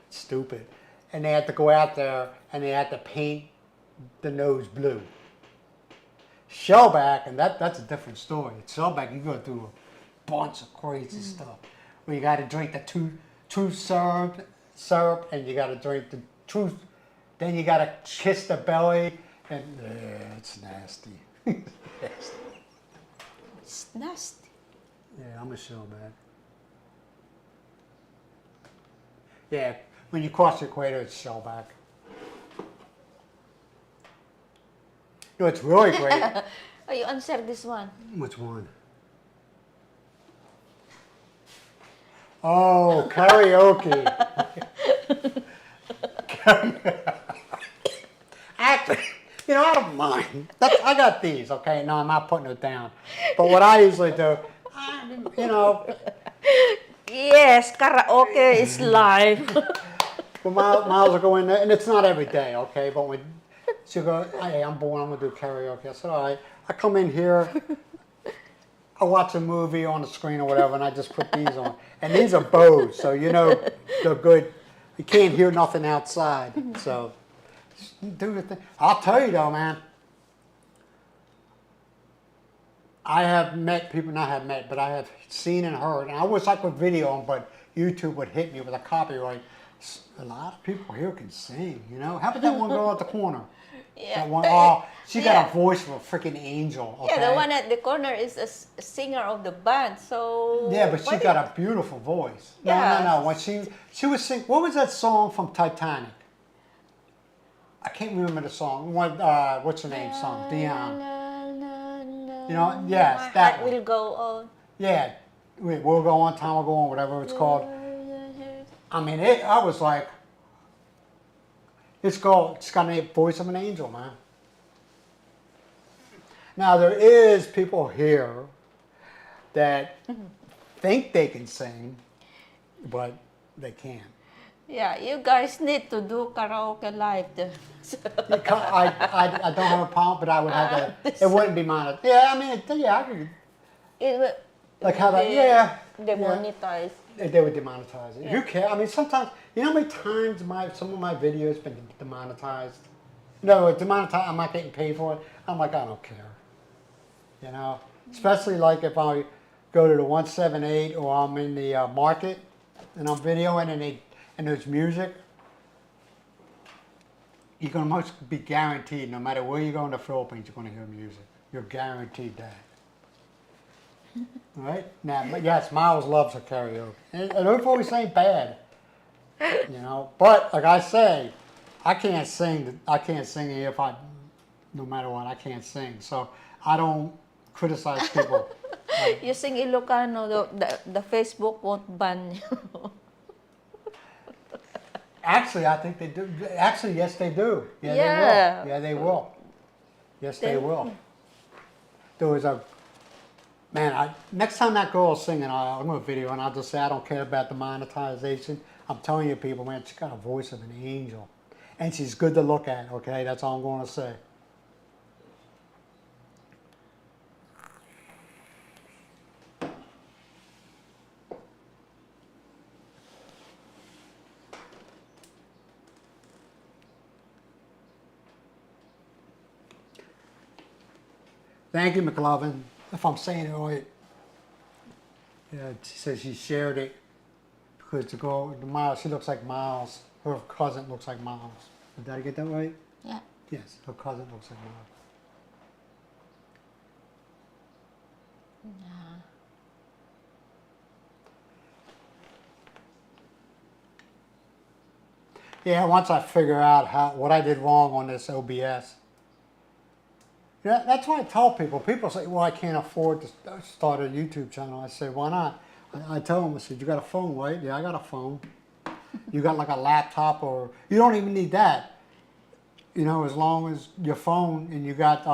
stupid. And they had to go out there and they had to paint the nose blue. Shellback, and that's a different story. Shellback, you go through a bunch of crazy stuff. Where you got to drink the truth syrup, and you got to drink the truth. Then you got to kiss the belly, and it's nasty. It's nasty. Yeah, I'm a shellback. Yeah, when you cross the equator, it's shellback. You know, it's really great. Oh, you answer this one. Which one? Oh, karaoke. Actually, you know, I don't mind. I got these, okay? No, I'm not putting it down. But what I usually do, you know. Yes, karaoke is live. Well, Miles will go in there, and it's not every day, okay? But when she'll go, hey, I'm bored, I'm going to do karaoke. I said, all right. I come in here, I watch a movie on the screen or whatever, and I just put these on. And these are Bose, so you know they're good. You can't hear nothing outside. So do the thing. I'll tell you though, man. I have met people, not have met, but I have seen and heard, and I wish I could video them, but YouTube would hit me with a copyright. A lot of people here can sing, you know. How about that one girl at the corner? Yeah. That one, oh, she got a voice of a freaking angel. Okay? Yeah, the one at the corner is a singer of the band. So yeah, but she got a beautiful voice. Yeah. No. When she was singing, what was that song from Titanic? I can't remember the song. What's her name? Song Dion. You know, yes, My that heart one. will go on. Yeah, we'll go on, time will go on, whatever it's called. I mean, I was like, it's got a voice of an angel, man. Now, there is people here that think they can sing, but they can't. Yeah, you guys need to do karaoke live. I don't have a problem, but I would have to, it wouldn't be mine. Yeah, I mean, yeah, I could. It will, Like how that, yeah. demonetize. They would demonetize it. Who cares? I mean, sometimes, you know how many times some of my videos been demonetized? No, demonetized, I'm not getting paid for it. I'm like, I don't care. You know? Especially like if I go to the 178 or I'm in the market and I'm videoing and there's music, you're going to most be guaranteed, no matter where you go in the Philippines, you're going to hear music. You're guaranteed that. Right? Now, but yes, Miles loves her karaoke. And her voice ain't bad. You know? But, like I say, I can't sing if no matter what, I can't sing. So, I don't criticize people. You sing Ilocano, the Facebook won't ban you. Actually, I think they do. Actually, yes, they do. Yeah, Yeah. they will. Yeah, they will. Yes, they will. There was a... Man, next time that girl is singing, I'm going to video and I'll just say I don't care about the monetization. I'm telling you people, man, she's got a voice of an angel. And she's good to look at, okay? That's all I'm going to say. Thank you, McLovin, if I'm saying it right. Yeah, she says she shared it because the girl, Miles, she looks like Miles. Her cousin looks like Miles. Did I get that right? Yeah. Yes, her cousin looks like Miles. Yeah, once I figure out what I did wrong on this OBS. Yeah, that's why I tell people. People say, well, I can't afford to start a YouTube channel. I say, why not? I tell them, I said, you got a phone, right? Yeah, I got a phone. You got like a laptop or, you don't even need that. You know, as long as your phone and you got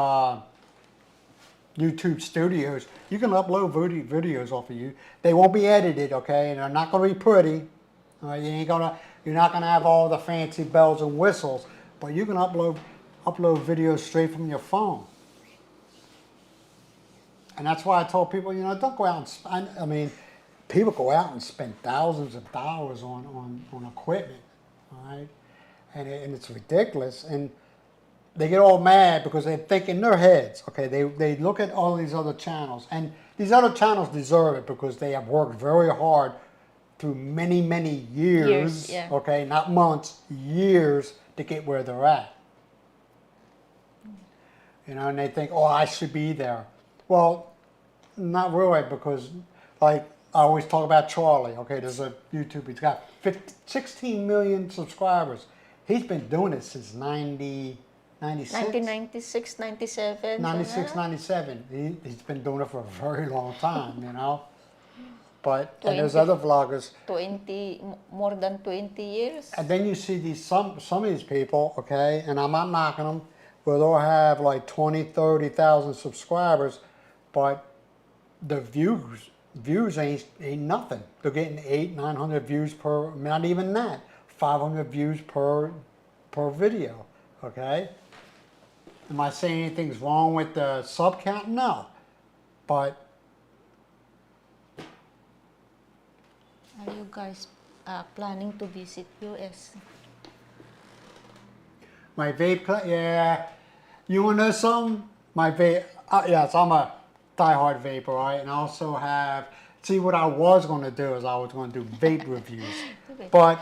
YouTube Studios, you can upload videos off of you. They won't be edited, okay? And they're not going to be pretty. All right? You're not going to have all the fancy bells and whistles, but you can upload videos straight from your phone. And that's why I told people, don't go out and I mean, people go out and spend thousands of dollars on equipment, all right? And it's ridiculous. And they get all mad because they think in their heads, okay, they look at all these other channels. And these other channels deserve it because they have worked very hard through many, many years, yeah. okay, not months, years to get where they're at. And they think, oh, I should be there. Well, not really, because like I always talk about Charlie, okay, there's a YouTuber, he's got 16 million subscribers. He's been doing it since 96? 1996, 97. 96, 97. He's been doing it for a very long time, But, and there's other vloggers. More than 20 years. And then you see some of these people, okay, and I'm not knocking them, where they'll have like 20, 30,000 subscribers, but the views ain't nothing. They're getting 800, 900 views per, not even that, 500 views per video, okay? Am I saying anything's wrong with the sub count? No, but. Are you guys planning to visit US? My vape, yeah. You want to know something? My vape, yes, I'm a diehard vapor, right? And I also have, see what I was going to do is I was going to do vape reviews. But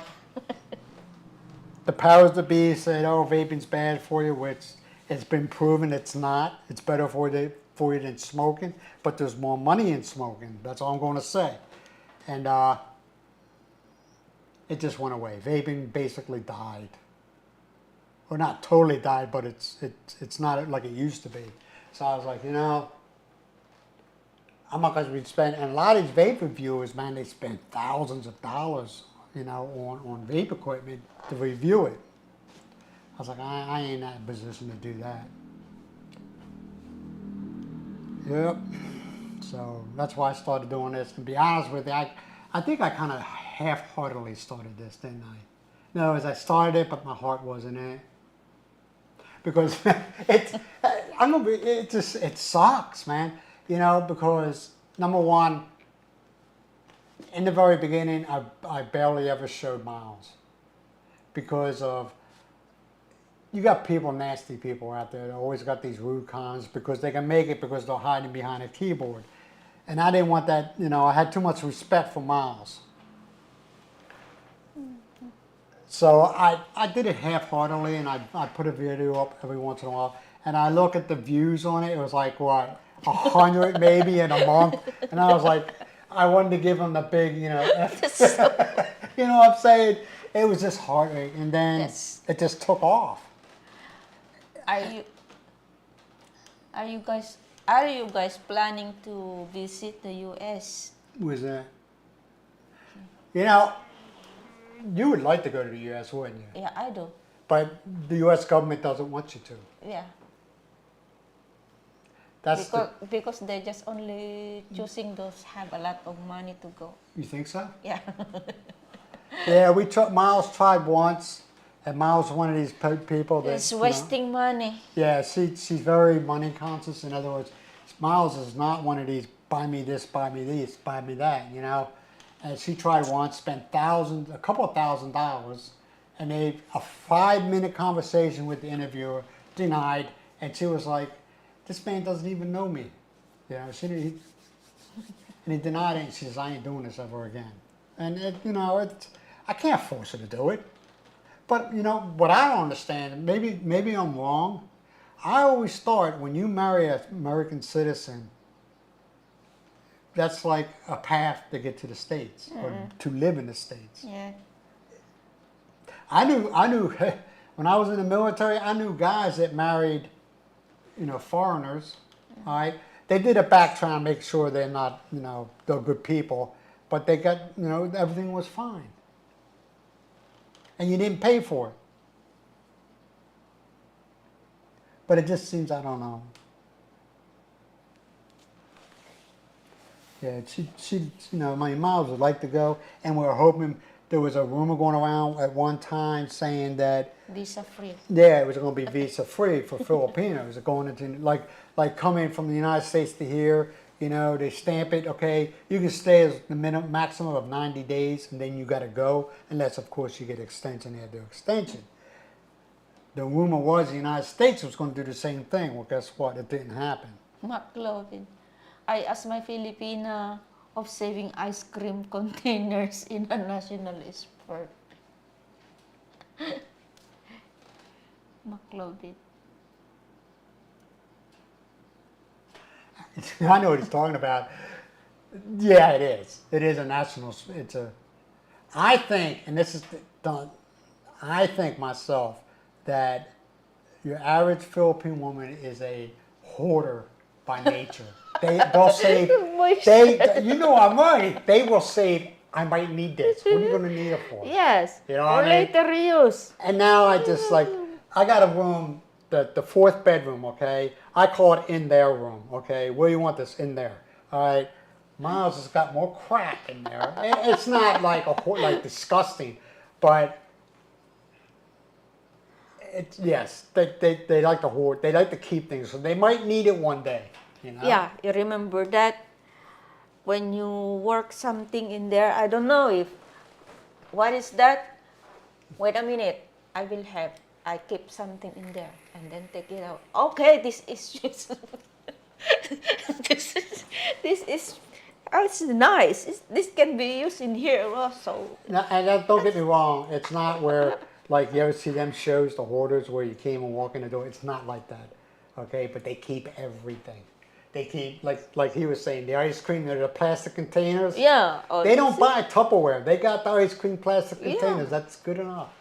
the powers that be said, oh, vaping's bad for you, which it's been proven it's not. It's better for you than smoking, but there's more money in smoking. That's all I'm going to say. And it just went away. Vaping basically died. Or not totally died, but it's not like it used to be. So I was like, I'm not going to be spending, and a lot of these vape reviewers, man, they spend thousands of dollars, on vape equipment to review it. I was like, I ain't in that position to do that. Yep. So that's why I started doing this. And to be honest with you, I think I kind of half-heartedly started this, didn't I? No, as I started it, but my heart wasn't in it. Because it sucks, man. Because number one, in the very beginning, I barely ever showed Miles. Because of, you got nasty people out there that always got these rude comments because they can make it because they're hiding behind a keyboard. And I didn't want that, I had too much respect for Miles. So I did it half-heartedly, and I put a video up every once in a while, and I look at the views on it. It was like, what, 100 maybe in a month, and I was like, I wanted to give him the big, you know what I'm saying? It was just heartache, and then it just took off. Are you guys planning to visit the U.S.? Was that? You would like to go to the U.S., wouldn't you? Yeah, I do. But the U.S. government doesn't want you to. Yeah. That's because they're just only choosing those have a lot of money to go. You think so? Yeah. Yeah, Miles tried once, and Miles is one of these people that... It's wasting money. Yeah, she's very money conscious. In other words, Miles is not one of these, buy me this, buy me this, buy me that, And she tried once, spent a couple of $1,000s, and a 5-minute conversation with the interviewer, denied, and she was like, this man doesn't even know me. And he denied it, and she says, I ain't doing this ever again. And I can't force her to do it. But what I don't understand, maybe I'm wrong. I always thought when you marry an American citizen, that's like a path to get to the States or to live in the States. Yeah. I knew when I was in the military, I knew guys that married, foreigners. All right, they did a background, make sure they're not, they're good people, but they got, everything was fine, and you didn't pay for it. But it just seems, I don't know. Yeah, she my Miles would like to go, and we were hoping. There was a rumor going around at one time saying that visa free. Yeah, it was going to be visa free for Filipinos going into like coming from the United States to here, You know, they stamp it, okay, you can stay as the maximum of 90 days and then you got to go, unless, of course, you get extension after extension. The rumor was the United States was going to do the same thing. Well, guess what? It didn't happen. McLovin. I asked my Filipina of saving ice cream containers in a national sport. McLovin. I know what he's talking about. Yeah, it is. It is a national. It's a. I think, and this is done. I think myself that your average Philippine woman is a hoarder by nature. They'll save. You know I'm right. They will save. I might need this. What are you going to need it for? Yes. You know for what I mean? later use. And now I just like, I got a room, the fourth bedroom, okay? I call it in their room, okay? Where you want this? In there. All right. Miles has got more crap in there. It's not like like disgusting, but it's, yes, they like to hoard. They like to keep things. So they might need it one day, you know? Yeah, you remember that when you work something in there, I don't know if, what is that? Wait a minute, I keep something in there and then take it out. Okay, this is just, this is, oh, it's nice. This can be used in here also. Now, and don't get me wrong, it's not where, like, you ever see them shows, the hoarders, where you came and walk in the door? It's not like that, okay? But they keep everything. They keep, like he was saying, the ice cream, the plastic containers. Yeah. Oh, they don't buy Tupperware. They got the ice cream plastic containers. Yeah. That's good enough.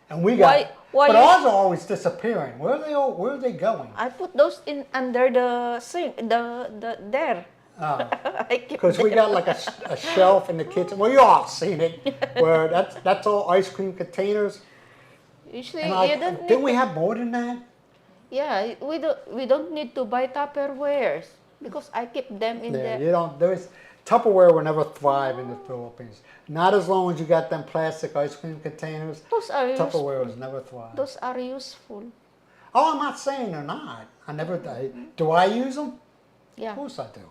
And we got, but ours are always disappearing. Where are they going? I put those in under the sink, there. Because we got like a shelf in the kitchen. Well, you all seen it, where that's all ice cream containers. Usually, And didn't we have more than that? Yeah, we don't need to buy Tupperwares because I keep them in there. You don't. Tupperware will never thrive in the Philippines. Not as long as you got them plastic ice cream containers. Those are Tupperware will never thrive. Those are useful. Oh, I'm not saying they're not. I never. Do I use them? Yeah. Of course I do.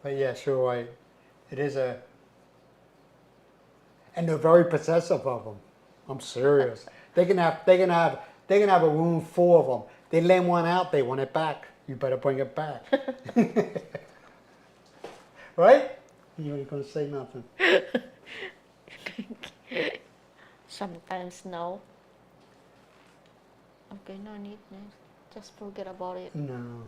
But yeah, sure, right. It is a. And they're very possessive of them. I'm serious. They can have a room full of them. They lend one out, they want it back. You better bring it back. Right? You ain't gonna say nothing. Sometimes no. Okay, no need. Just forget about it. No.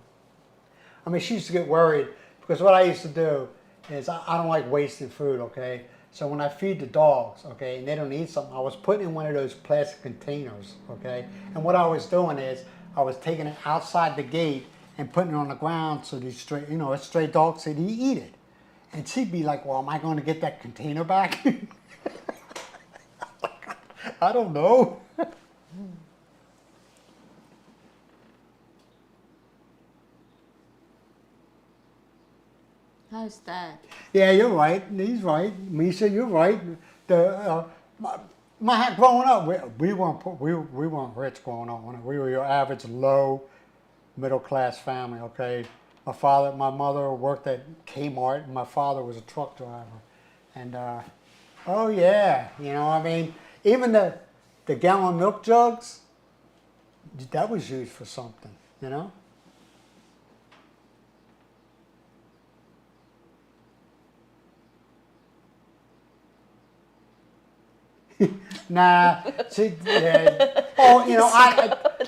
I mean, she used to get worried because what I used to do is I don't like wasting food, okay? So when I feed the dogs, okay, and they don't eat something, I was putting in one of those plastic containers, okay? And what I was doing is I was taking it outside the gate and putting it on the ground so these stray, a stray dog said he eat it. And she'd be like, well, am I going to get that container back? I don't know. How's that? Yeah, you're right. He's right. Misha, you're right. Growing up, we weren't rich growing up. We were your average low middle class family. Okay, my mother worked at Kmart, and my father was a truck driver. And oh yeah, I mean, even the gallon milk jugs, that was used for something, Nah, see,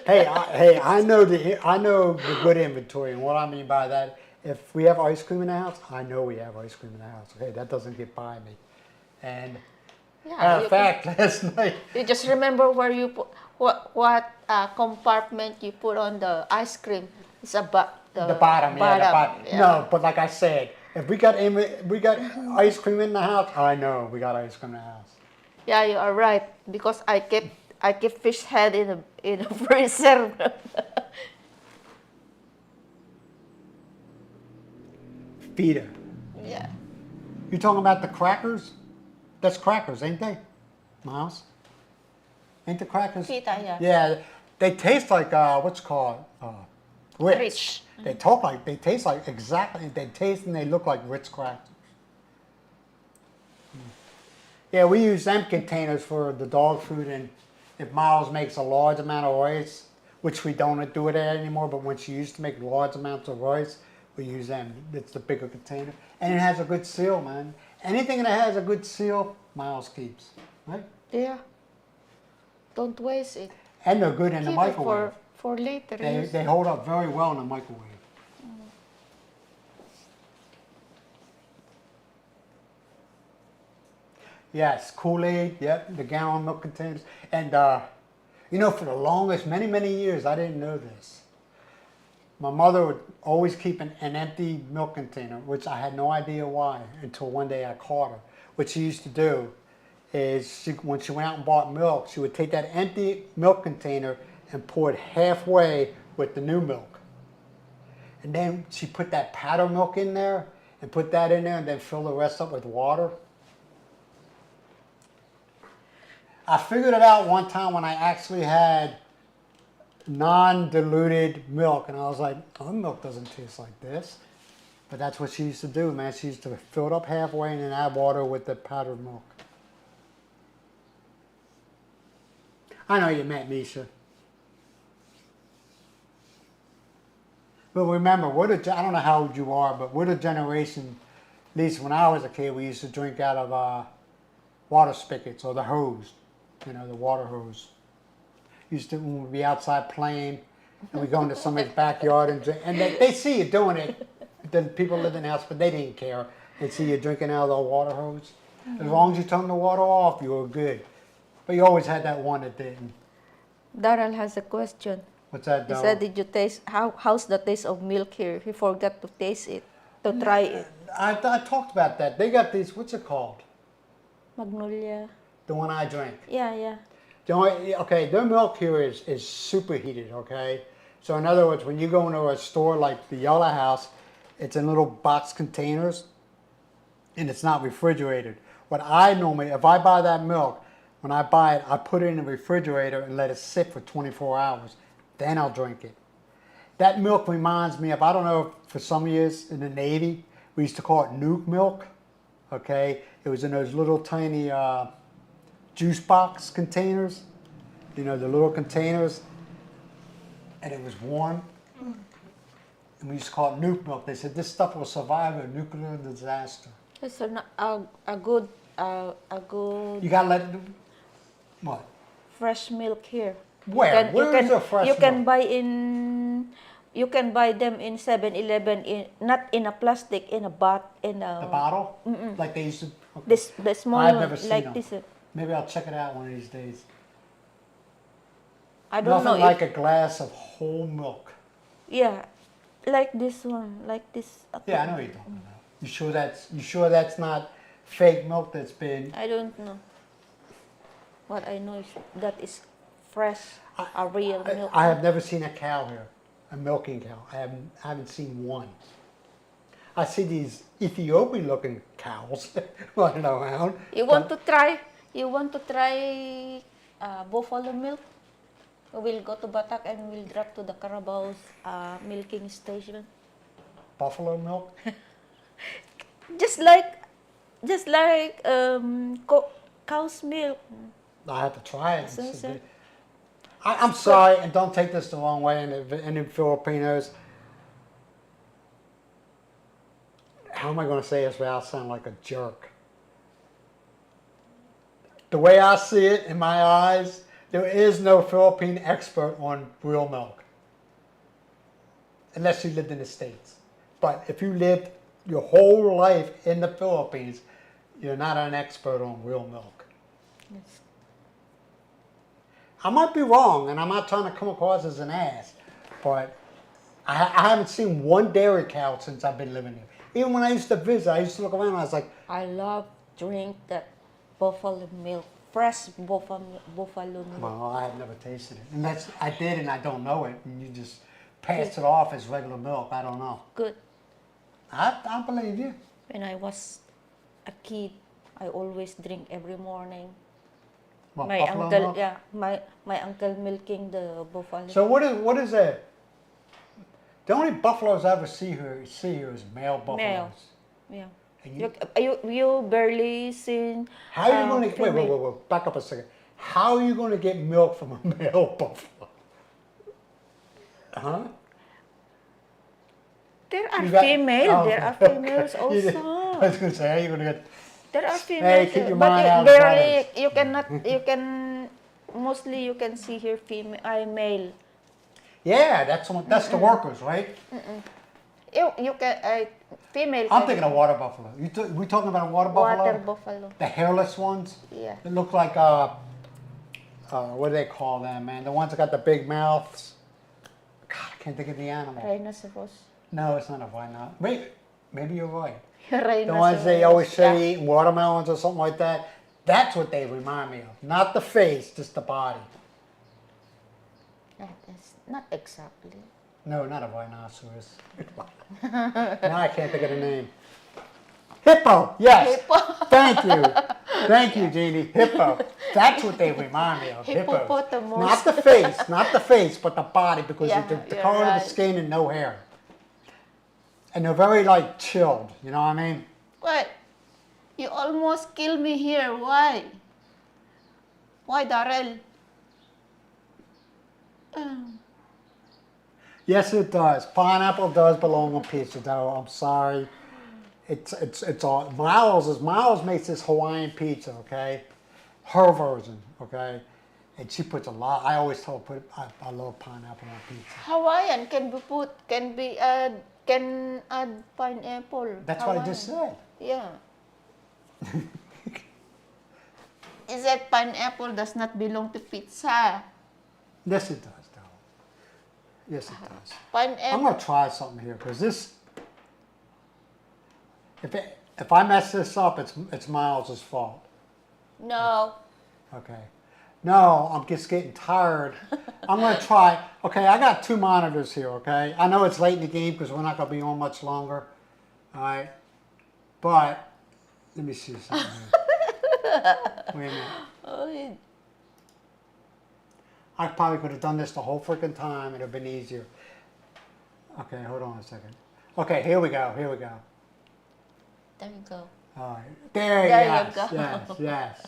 I know the good inventory, and what I mean by that, if we have ice cream in the house, I know we have ice cream in the house. Okay, that doesn't get by me. And in fact, last night, you just remember where you put what compartment you put on the ice cream. It's the bottom. Yeah, the bottom. Yeah. No, but like I said, if we got ice cream in the house, I know we got ice cream in the house. Yeah, you are right because I keep fish head in a freezer. Feta. Yeah. You talking about the crackers? That's crackers, ain't they, Miles? Ain't the crackers? Feta, yeah. Yeah, they taste like what's it called Ritz. They taste like exactly, they taste and they look like Ritz crackers. Yeah, we use them containers for the dog food, and if Miles makes a large amount of rice, which we don't do it anymore, but when she used to make large amounts of rice, we use them. It's the bigger container. And it has a good seal, man. Anything that has a good seal, Miles keeps, right? Yeah. Don't waste it. And they're good in the Keep microwave. it for later. They hold up very well in the microwave. Yes, Kool-Aid, yep, the gallon milk containers. And, you know, for the longest, many, many years, I didn't know this. My mother would always keep an empty milk container, which I had no idea why until one day I caught her. What she used to do is when she went out and bought milk, she would take that empty milk container and pour it halfway with the new milk. And then she put that powder milk in there and put that in there and then fill the rest up with water. I figured it out one time when I actually had non-diluted milk, and I was like, oh, milk doesn't taste like this. But that's what she used to do, man. She used to fill it up halfway and then add water with the powdered milk. I know you met Misha. But remember, I don't know how old you are, but we're the generation, at least when I was a kid, we used to drink out of water spigots or the hose, you know, the water hose. Used to, when we'd be outside playing, and we go into somebody's backyard and drink, and they see you doing it. The people lived in the house, but they didn't care. They'd see you drinking out of the water hose. As long as you turned the water off, you were good. But you always had that one that didn't. Daryl has a question. What's that, He Daryl? said, "Did you taste how's the taste of milk here?" He forgot to taste it, to try it. I talked about that. They got these, what's it called? Magnolia. The one I drink. Yeah. Okay, their milk here is superheated, okay? So in other words, when you go into a store like the Yellow House, it's in little box containers, and it's not refrigerated. What I normally, if I buy that milk, when I buy it, I put it in the refrigerator and let it sit for 24 hours. Then I'll drink it. That milk reminds me of, I don't know, for some years in the Navy, we used to call it nuke milk, okay? It was in those little tiny juice box containers, you know, the little containers, and it was warm. And we used to call it nuke milk. They said this stuff will survive a nuclear disaster. It's a good You gotta let it, what? fresh milk here. Where? Where is the fresh You can milk? buy you can buy them in 7-Eleven, not in a plastic, in a The bottle? Like they used to? Okay. the small I've one, never seen like them. this. Maybe I'll check it out one of these days. I don't Nothing know like a glass of whole milk. yeah, like this one, like this. Yeah, I know what you're talking about. You sure that's not fake milk that's been? I don't know. What I know is that is fresh, a real milk. I have never seen a cow here, a milking cow. I haven't seen one. I see these Ethiopian-looking cows running around. You want to try? You want to try buffalo milk? We will go to Batak and we'll drop to the Carabao's milking station. Buffalo milk? Just like cow's milk. I have to try it. So, sir. I'm sorry, and don't take this the wrong way, any Filipinos. How am I going to say this without sounding like a jerk? The way I see it in my eyes, there is no Philippine expert on real milk. Unless you lived in the States. But if you lived your whole life in the Philippines, you're not an expert on real milk. Yes. I might be wrong, and I'm not trying to come across as an ass, but I haven't seen one dairy cow since I've been living here. Even when I used to visit, I used to look around and I was like, I love drink that buffalo milk, fresh buffalo milk. well, I have never tasted it. Unless I did and I don't know it, and you just passed it off as regular milk. I don't know. Good. I believe you. When I was a kid, I always drink every morning. What, My buffalo uncle, milk? my uncle milking the buffalo. So what is that? The only buffaloes I ever see here is male buffaloes. Male. Yeah. And You barely seen. how are you going to female. wait, back up a second. How are you going to get milk from a male buffalo? Huh? There are You got- female. oh, There are okay. females I also. was going to say, how are you going to get? There are females, keep your but mind you out of barely. butters. You cannot. You can. Mostly, you can see here male. Yeah, that's the workers, right? You can female. I'm can- thinking of water buffalo. We talking about a water buffalo? water buffalo. The hairless ones? Yeah. They look like what do they call them, man? The ones that got the big mouths. God, I can't think of the animal. Rhinoceros. No, it's not a rhino. Maybe you're right. Rhinoceros. The ones they always say Yeah. eating watermelons or something like that. That's what they remind me of. Not the face, just the body. That is not exactly. No, not a rhinoceros. Now I can't think of the name. Hippo, yes. Hippo. Thank you. Thank you, Jeannie. Hippo. That's what they remind me of. Hippos. Hippopotamus. Not the face, but the body, because Yeah, the you're color of right. the skin and no hair. And they're very like chilled, you know what I mean? What? You almost killed me here. Why? Why, Darrell? Yes, it does. Pineapple does belong on pizza dough. I'm sorry. It's all Miles makes this Hawaiian pizza, okay? Her version, okay? And she puts a lot. I always tell her I love pineapple on pizza. Hawaiian can add pineapple. That's what I just Hawaiian. said. Yeah. Is that pineapple does not belong to pizza? Yes, it does, though. Yes, it does. I'm Pineapple. gonna try something here because this. If I mess this up, it's Miles' fault. No. Okay. No, I'm just getting tired. I'm going to try. Okay, I got 2 monitors here, okay? I know it's late in the game because we're not going to be on much longer. All right? But, let me see something here. Wait a minute. Oh, I probably could have done this the whole freaking time. It would have been easier. Okay, hold on a second. Okay, here we go. Here we go. there you go. All right. There There yes, you go. yes.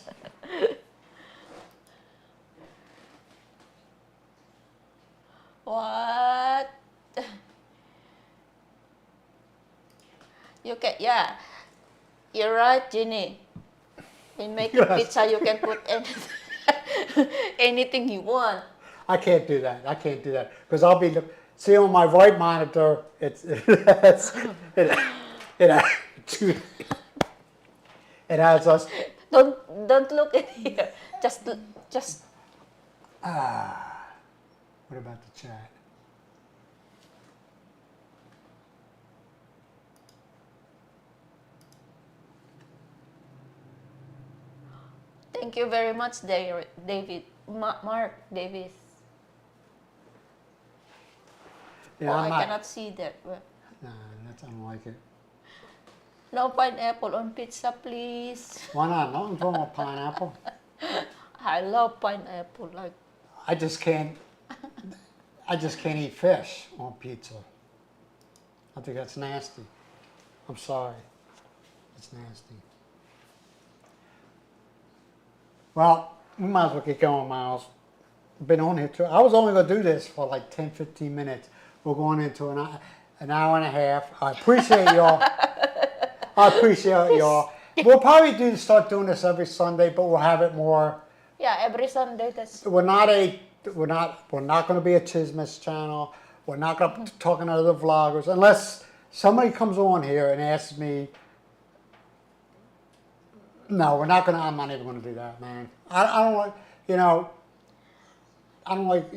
What? You can, yeah. You're right, Ginny. In making Yes. pizza, you can put anything you want. I can't do that. I can't do that because I'll be see on my right monitor. It has us. Don't look at here. Just. What about the chat? Thank you very much, David. Mark Davis. Yeah, Oh, I'm I not. cannot see that. Nah, I don't like it. No pineapple on pizza, please. Why not? Nothing's wrong with pineapple. I love pineapple. Like, I just can't eat fish on pizza. I think that's nasty. I'm sorry. It's nasty. Well, we might as well get going, Miles. Been on here too. I was only going to do this for like 10, 15 minutes. We're going into an hour and a half. I appreciate y'all. I appreciate y'all. We'll probably start doing this every Sunday, but we'll have it more. yeah, every Sunday. We're not going to be a Chismis channel. We're not going to be talking to other vloggers unless somebody comes on here and asks me. No, I'm not even going to do that, man. I don't like, I don't like,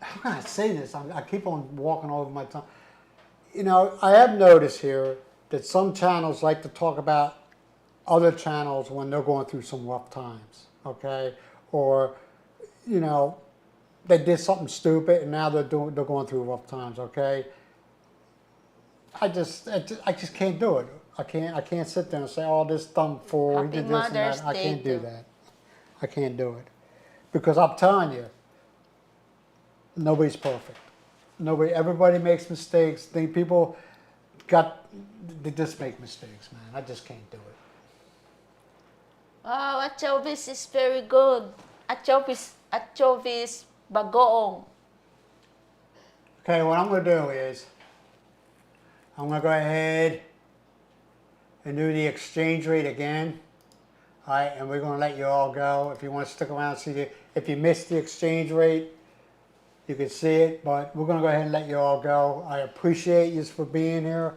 how can I say this? I keep on walking over my tongue. I have noticed here that some channels like to talk about other channels when they're going through some rough times, okay? Or, they did something stupid and now they're going through rough times, okay? I just can't do it. I can't sit there and say, oh, this dumb fool, he Happy did this and Mother's that. I Day can't do too. that. I can't do it. Because I'm telling you, nobody's perfect. Nobody, everybody makes mistakes. Think people they just make mistakes, man. I just can't do it. Oh, achovis is very good. Achovis bagoong. Okay, what I'm going to do is, I'm going to go ahead and do the exchange rate again. All right, and we're going to let you all go. If you want to stick around and see if you missed the exchange rate, you can see it, but we're going to go ahead and let you all go. I appreciate you for being here.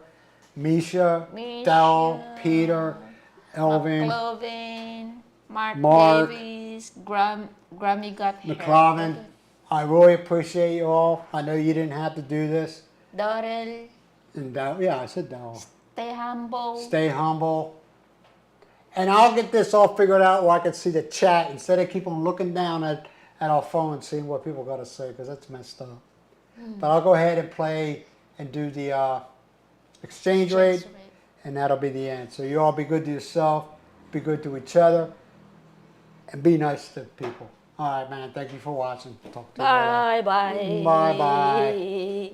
Misha, Del, Peter, Elvin, McLovin, Mark Davies, Grammy got McLovin. I really appreciate you all. I know you didn't have to do this. Dorel, And yeah, I said Del. stay humble. Stay humble. And I'll get this all figured out where I can see the chat instead of keep on looking down at our phone and seeing what people got to say, because that's messed up. But I'll go ahead and play and do the exchange rate, and that'll be the end. So you all be good to yourself, be good to each other, and be nice to people. All right, man. Thank you for watching. Talk to you later. Bye bye. Bye bye.